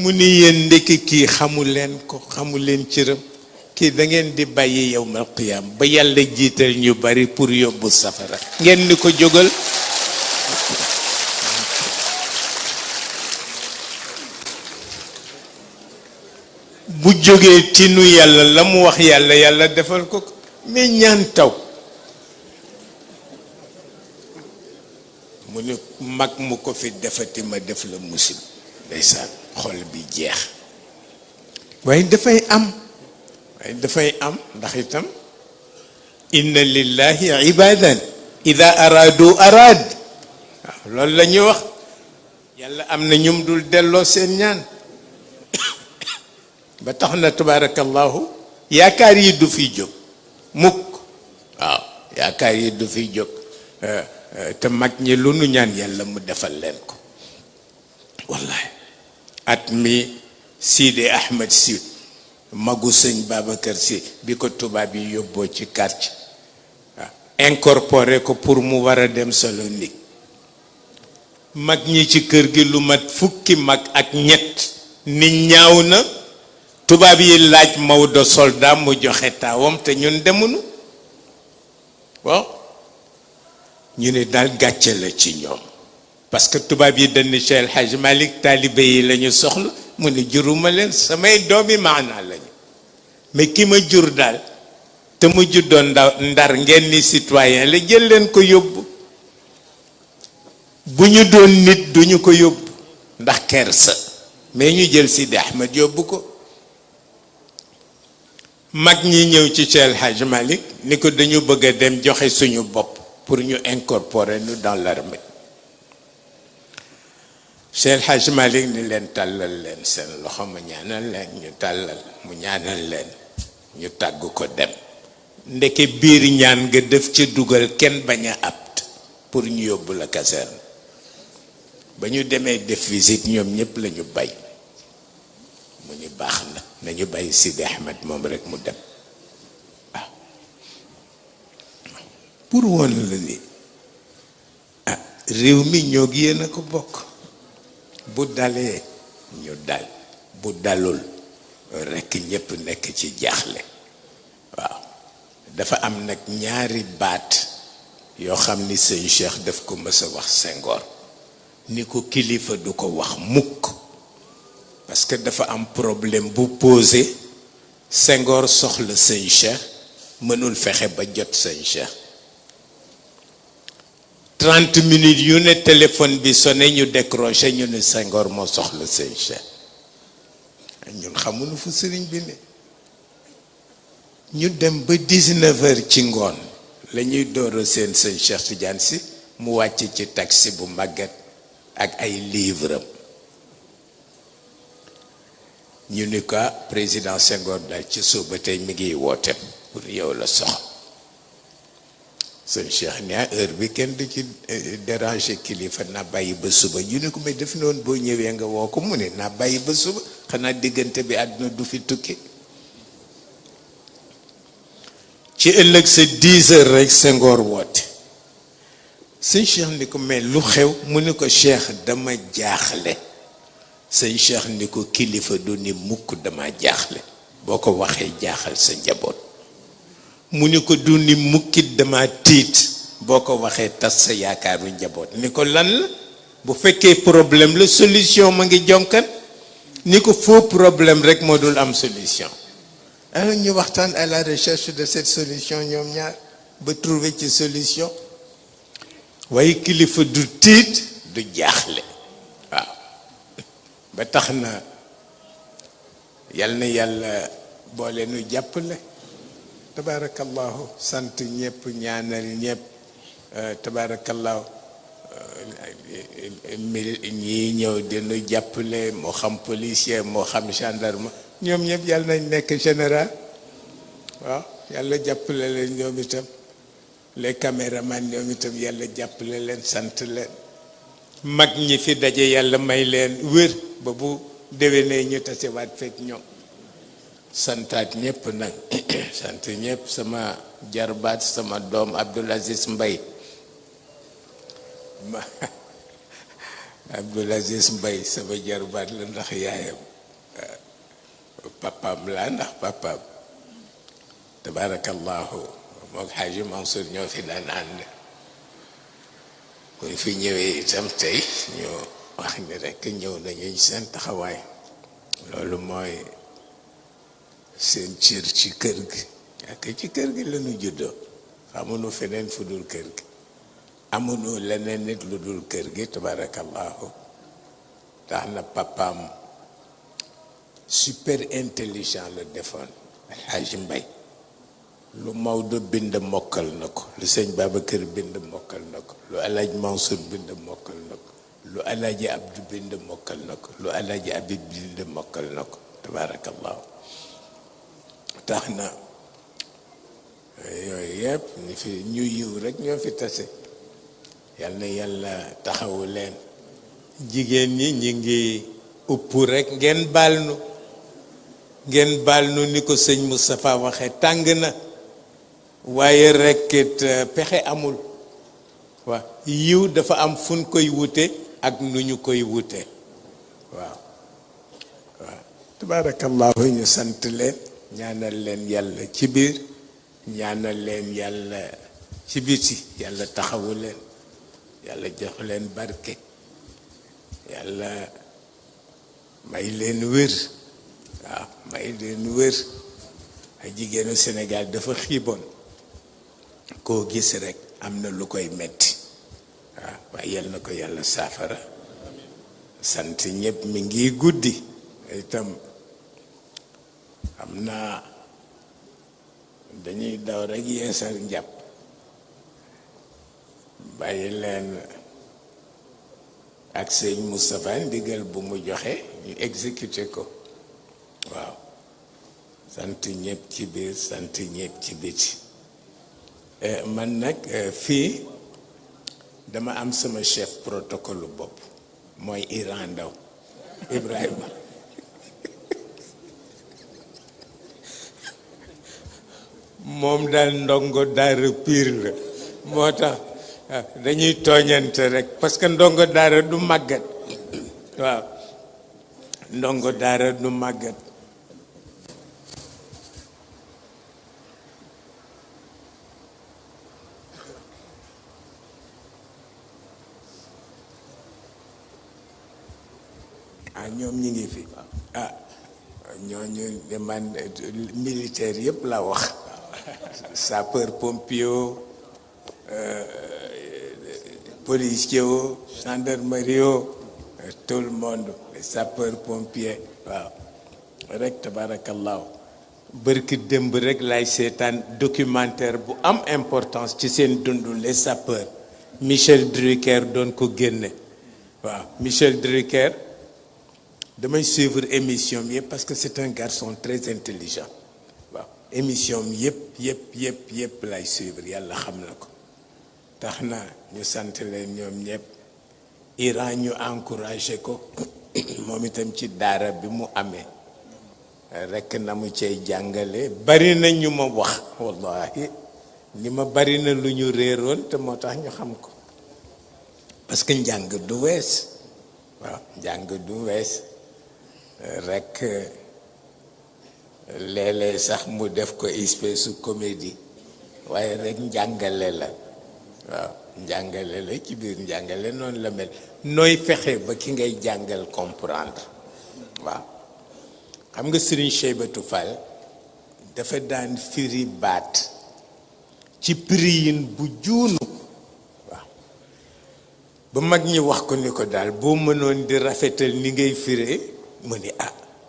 mu ni yéen ndekki kii xamu leen ko xamu leen cëram kii da ngeen di bàyyi yawmal qiyaam ba yàlla jiital ñu bari pour yóbbu safara ngeen ni ko jógal bu jógee ci nu yàlla la mu wax yàlla yàlla defal ko mais ñaan taw mu ne mag mu ko fi defati ma def la musib ndeysaan xol bi jeex waaye dafay am ndax itam inna lillahi ibadan ida aradu arad waaw loolu la ñuy wax yàlla am na ñum dul delloo seen ñaan ba tax na tabarakallahu yaakaar yi du fi jóg mukk waaw yaakaar yi du fi jóg te mag ñi lu nu ñaan yàlla mu defal leen ko wallahi at mi Sidi Ahmed Sy magu sëñ Babacar Sy bi ko tubaab yi yóbboo ci quartier waaw incorporé ko pour mu war a dem Salonique mag ñi ci kër gi lu mat fukki mag ak ñett ni ñaaw na tubaab yi laaj Maodo soldat mu joxe taawam te ñun demunu waaw ñu ne daal gàcce la ci ñoom parce que tubaab yi dañ ni Cheikh El Hadj Malick taalibe yi la ñu soxla mu ne juruma leen samay doomi maanaa lañu mais ki ma jur daal te mu juddoon ndar ngeen ni citoyen la jël leen ko yóbbu bu ñu doon nit duñu ko yóbbu ndax kersa mais ñu jël Sidi Ahmed yóbbu ko mag ñi ñëw ci Cheikh El Hadj Malick ni ko dañu bëgg a dem joxe suñu bopp pour ñu incorporer nous dans l'armée Cheikh El Hadj Malick ni leen tàllal leen seen loxo ma ñaanal leen ñu tàllal mu ñaanal leen ñu tàgg ko dem ndeke biir ñaan nga def ca dugal kenn bañ a apt pour ñu yóbbu la caserne ba ñu demee def visite ñoom ñëpp la ñu bay mu ñu baax na nañu bàyyi Sidi Ahmed moom rek mu dem waaw pour woon la ni ah réew mi ñoo gi yéen a ko bokk bu dalee ñu dal bu dalul rekk ñépp nekk ci jaaxle waaw dafa am nag ñaari baat yoo xam ni sëñ Cheikh daf ko mës a wax Senghor ni ko kilifa du ko wax mukk parce que dafa am problème bu posé Senghor soxla sëñ Cheikh mënul fexe ba jot sëñ Cheikh 30 minutes yu ne téléphone bi sonné ñu décroché ñu ne Senghor moo soxla sëñ Cheikh ñun xamuñu fu sëriñ bi ne ñu dem ba 19h ci ngoon la ñuy door a seen sëñ Cheikh Tidiane Sy mu wàcc ci taxi bu màgget ak ay livre am ñu ni ko président Senghor daal ci suba tey mi ngi woote pour yow la soxla sëñ Cheikh ni heure bi kenn du ci déranger kilifa naa bàyyi ba suba ñu ne ko mais def noonu boo ñëwee nga woo ko mu ne naa bàyyi ba suba xanaa diggante bi àdduna du fi tukki ci ëllëg sa 10 heures rek Senghor woote sëñ Cheikh ni ko mais lu xew mu ni ko Cheikh dama jaaxle sëñ Cheikh ni ko kilifa du ni mukk dama jaaxle boo ko waxee jaaxal sa njaboot mu ni ko du ni mukkit dama tiit boo ko waxee tas sa yaakaaru njaboot ni ko lan la bu fekkee problème la solution ma ngi jonkan ni ko faux problème rek moo dul am solution alors ñu waxtaan à la recherche de cette solution ñoom ñaar ba trouver ci solution waaye kilifa du tiit du jaaxle waaw ba tax na yal na yàlla boole nu jàppale tabarakallahu sant ñëpp ñaanal ñëpp tabarakallahu ñii ñëw dinu jàppale moo xam policier moo xam gendarme ñoom ñëpp yàlla nañ nekk général waaw yàlla jàppale leen ñoom itam les caméramans ñoom itam yàlla jàppale leen sant leen mag ñi fi daje yàlla may leen wér ba bu déwénee ñu tasewaat fekk ñoom santaat ñëpp nag sant ñëpp sama jarbaat sama doom Abdoul Aziz Mbaye Abdoul Aziz Mbaye sama jarbaat la ndax yaayam papaam laa ndax papaam tabarakallahu mook Xaaji Mansour ñoo fi daan ànd kuñ fi ñëwee itam tey ñu wax ni rekk ñëw nañu seen taxawaay loolu mooy seen cër ci kër gi ak ci kër gi lañu juddoo xamuñu feneen fu dul kër gi amuñu leneen nit lu dul kër gi tabarakallahu tax na papaam super intelligent la defoon Alxaaji Mbay lu Maodo bind mokkal na ko lu sëñ Babacar bind mokkal na ko lu Alaaji Mansour bind mokkal na ko lu Alaaji Abdou bind mokkal na ko lu Alaaji Abib bind mokkal na ko tabarakallahu tax na yooyu yëpp ni fi ñu yiw rek ñoo fi tase yal na yàlla taxawu leen jigéen ñi ñi ngi upp rek ngeen baal nu ni ko sëñ Moustapha waxe tàng na waaye rek pexe amul waaw yiw dafa am fun koy wute ak nu ñu koy wute waaw tabarakallahu ñu sant leen ñaanal leen yàlla ci biir ñaanal leen yàlla ci biti yàlla taxawu leen yàlla jox leen barke yàlla may leen wér waaw may leen wér ay jigéenu Sénégal dafa xiiboon koo gis rek am na lu koy metti waaw waaye yal na ko yàlla saafara sant ñëpp mi ngi guddi itam xam naa dañuy daw rek yeesal njàpp bàyyi leen ak sëñ Moustapha ndigal bu mu joxe ñu exécuté ko waaw sant ñëpp ci biir sant ñëpp ci biti man nag fii dama am sama chef protocole bopp mooy Iran Ndaw Ibrahima moom daal ndongo daara piir la moo tax dañuy tooñante rek parce que ndongo daara du màggat waaw ndongo daara du màggat ñoom ñi ngi fi ñooñu man militaire yëpp la wax sapeur pompier policier gendarmerie tout le monde sapeur pompier waaw rek tabarakallahu bërki démb rek lay seetaan documentaire bu am importance ci seen dundu les sapeurs Michel Drucker doon ko génne waaw Michel Drucker damay suivre émission bi yëpp parce que c'est un garçon très intelligent waaw émission bi yëpp lay suivre yàlla xam na ko tax na ñu sant leen ñoom ñëpp Iran ñu encouragé ko moom itam ci daara bi mu amee rekk na mu cay jàngale bari na ñu ma wax wallahi ni ma bari na lu ñu réeroon te moo tax ñu xam ko parce que njàng du wees waaw njàng du wees rekk léeg-léeg sax mu def ko espèce su comédie waaye rekk njàngale la waaw njàngale la ci biir njàngale noonu la mel nooy fexe ba ki ngay jàngal comprendre waaw xam nga Serigne Cheybatu Fall dafa daan firi baat ci priyin bu juunu waaw ba mag ñi wax ko ni ko daal boo mënoon di rafetal ni ngay firee mu ni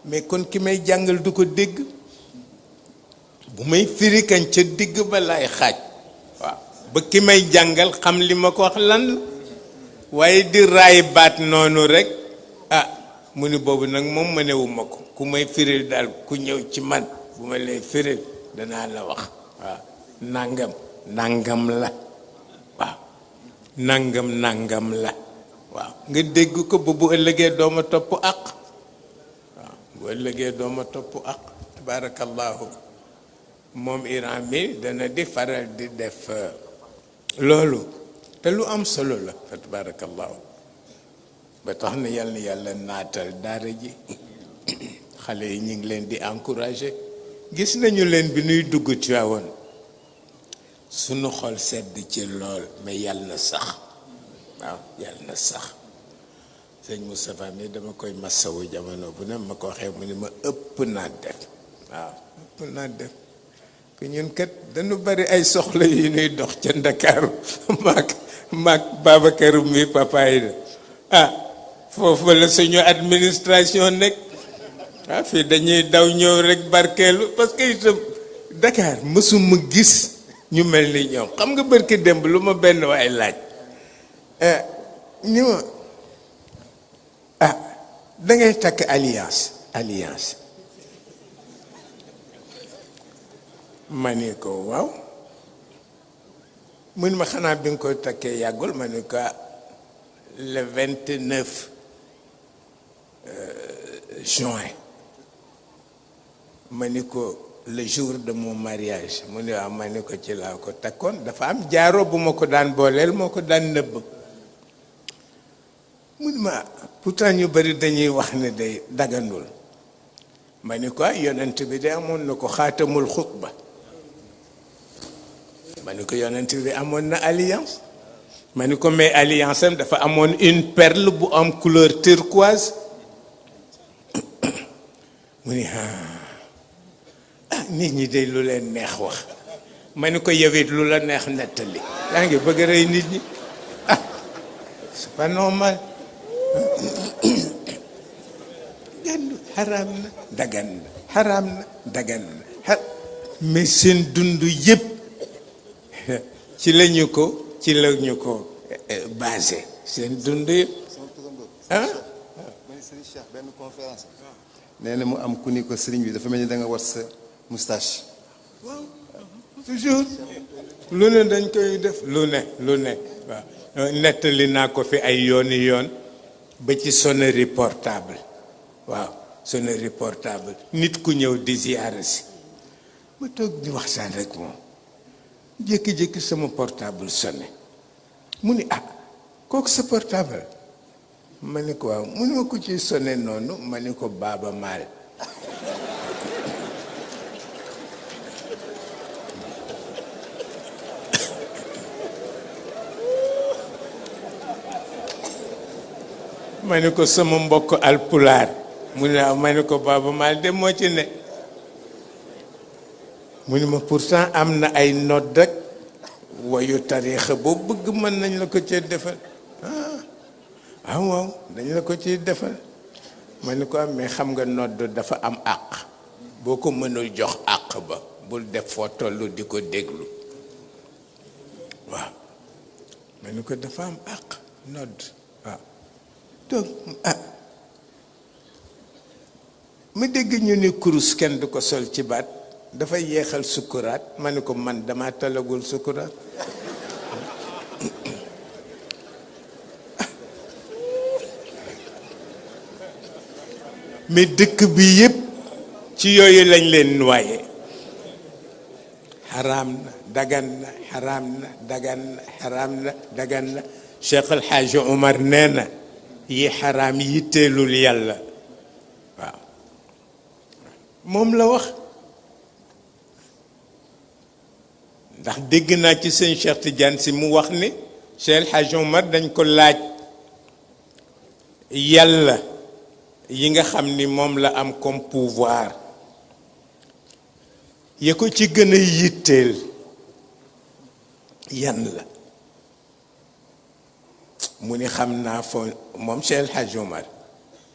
mais kon ki may jàngal du ko dégg bu may firi kañ ca digg ba lay xaaj waaw ba ki may jàngal xam li ma ko wax lan waaye di raay baat noonu rek mu ni boobu nag moom mënewuma ko ku may firil daal ku ñëw ci man bu ma lay firil danaa la wax waaw nangam la waaw nangam la waaw nga dégg ko ba bu ëllëgee dooma topp ak bu ëllëgee dooma topp ak tabarakallahu moom Iran mi dana di faral di def loolu te lu am solo la fa tabarakallahu ba tax na yàlla naatal daara ji xale yi ñu ngi leen di encourager gis nañu leen bi nuy dugg Tiwaawan sunu xol sedd ci lool mais yàlla na sax waaw yàlla na sax sëñ Moustapha mi dama koy massawu jamono bu ne ma ko waxee mu ni ma ëpp naa def waaw ëpp naa def que ñun kat dañu bari ay soxla yu ñuy dox ca Ndakaaru maak Babacar mi papa yi de foofu la suñu administration nekk fii dañuy daw ñëw rek barkeelu parce que itam Dakar mësuma gis ñu mel ni ñoom xam nga barki démb lu ma benn waay laaj ni ma dangay takk alliance ma ni ko waaw mun ma xanaa bi nga koy takkee yàggul ma ni ko le 29 juin ma ni ko le jour de mon mariage mu ne waaw ma ni ko ci laa ko takkoon dafa am jaaro bu ma ko daan booleel moo ko daan nëbb mu ne ma pourtant ñu bari dañuy wax ne day daganul ma ni ko yonent bi de amoon na ko xaatamul xutba ma ni ko yonent bi amoon na alliance ma ni ko mais alliance am dafa amoon une perle bu am couleur turquoise mu ni nit ñi de lu leen neex wax ma ni ko yowit lu la neex nettali yaa ngi bëgg a rey nit ñi c'est pas normal xaraam na dagan na xaraam na dagan na mais seen dund yëpp ci lañu ko basé seen dund yëpp benn conférence nee na mu am ku ni ko sëriñ bi dafa mel ni da nga war sa moustache toujours lu ne dañ koy def lu ne waaw nettali naa ko fi ay yooni yoon ba ci sonnerie portable waaw sonnerie portable nit ku ñëw di ziyaara si ma toog di waxtaan rek moom jékki-jékki sama portable sonné mu ni ah kooku sa portable ma ni ko waaw mu ni ma ko ci sonné noonu ma ni ko Baaba Maal ma ni ko sama mbokk alpulaar mu ne ma ni ko Baaba Maal de moo ci ne mu ni ma pourtant am na ay nodd ak wayu tariixa boo bëgg mën nañ la ko ci defal ah waaw dañ la ko ci defal ma ni ko am mais xam nga nodd dafa am àq boo ko mënul jox àq ba bul def foo tollu di ko déglu waaw ma ni ko dafa am àq nodd waaw donc ma dégg ñu ni kurus kenn du ko sol ci baat dafay yeexal sukkuraat ma ni ko man dama talagul sukkuraat mais dëkk bi yépp ci yooyu lañ leen noyé xaraam na dagan na xaraam na dagan na xaraam na dagan na Cheikh El Hadj Omar nee na yi xaraam yitteelul yàlla waaw moom la wax ndax dégg naa ci sëñ Cheikh Tidiane si mu wax ni Cheikh El Hadj Omar dañ ko laaj yàlla yi nga xam ni moom la am comme pouvoir ya ko ci gën a yitteel yan la mu ni xam naa foo moom Cheikh El Hadj Omar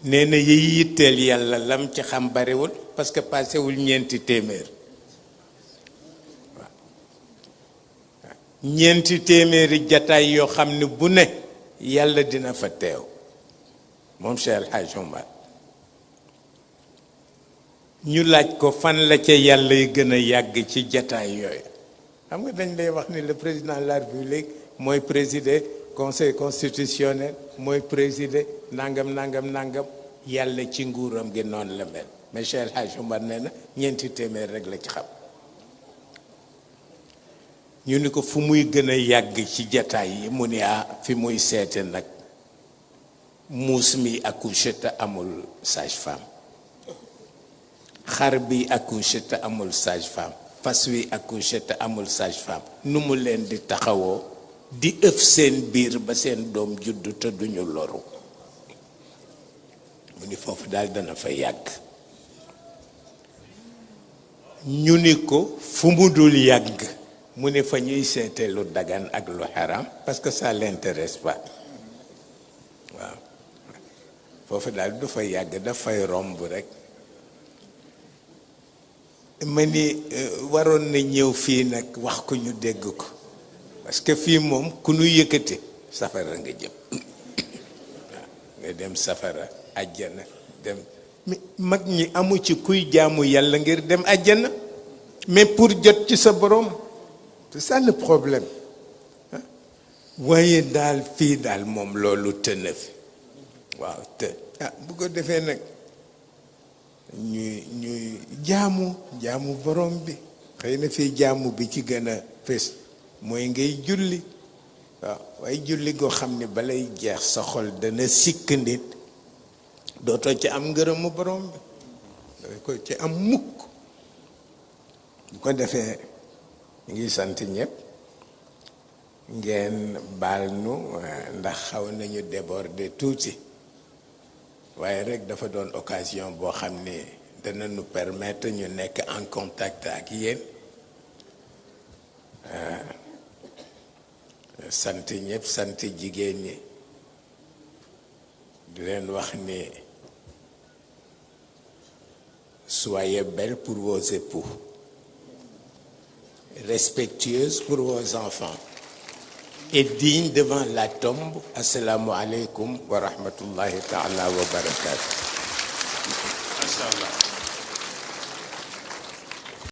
nee na yi yitteel yàlla lam ci xam bariwul parce que passewul 4 téeméer waaw 4 téeméeri jataay yoo xam ne bu ne yàlla dina fa teew moom Cheikh El Hadj Omar ñu laaj ko fan la ca yàlla yi gën a yàgg ci jataay yooyu xam nga dañ lay wax ni le président de la République mooy présider conseil constitutionnel mooy présider nangam yàlla ci nguuram gi noonu la mel mais Cheikh El Hadj Omar nee na 4 téeméer rek la ci xam ñu ni ko fu muy gën a yàgg ci jataay yi mu ni fi muy seete nag muus mi accouché te amul sage-femme xar bi accouché te amul sage-femme fas wi accouché te amul sage-femme nu mu leen di taxawoo di ëf seen biir ba seen doom juddu te duñu loru mu ni foofu daal dana fa yàgg ñu ni ko fu mu dul yàgg mu ni fa ñuy seete lu dagan ak lu xaram parce que ça l'intéresse pas waaw foofu daal du fa yàgg dafay romb rek ma ni waroon na ñëw fii nag wax ko ñu dégg ko parce que fii moom ku nu yëkkati safara nga jëm waaw nga dem safara àjjana dem mag ñi amu ci kuy jaamu yàlla ngir dem àjjana mais pour jot ci sa borom c'est ça le problème waaye daal fii daal moom loolu tëna fi waaw te bu ko defee nag ñuy jaamu borom bi xëy na fii jaamu bi ci gën a fës mooy ngay julli waaw waaye julli goo xam ne balay jeex sa xol dana sikk nit dootoo ci am ngërëmu borom bi doo ko ci am mukk bu ko defee ngi sant ñëpp ngeen baal nu ndax xaw nañu déborder tuuti waaye rek dafa doon occasion boo xam ne dana nu permettre ñu nekk en contact ak yéen sant ñëpp sant jigéen ñi di leen wax ni soyez belles pour vos époux, respectueuses pour vos enfants et dignes devant la tombe. Assalamu alaikum wa rahmatullahi ta'ala wa barakatuh.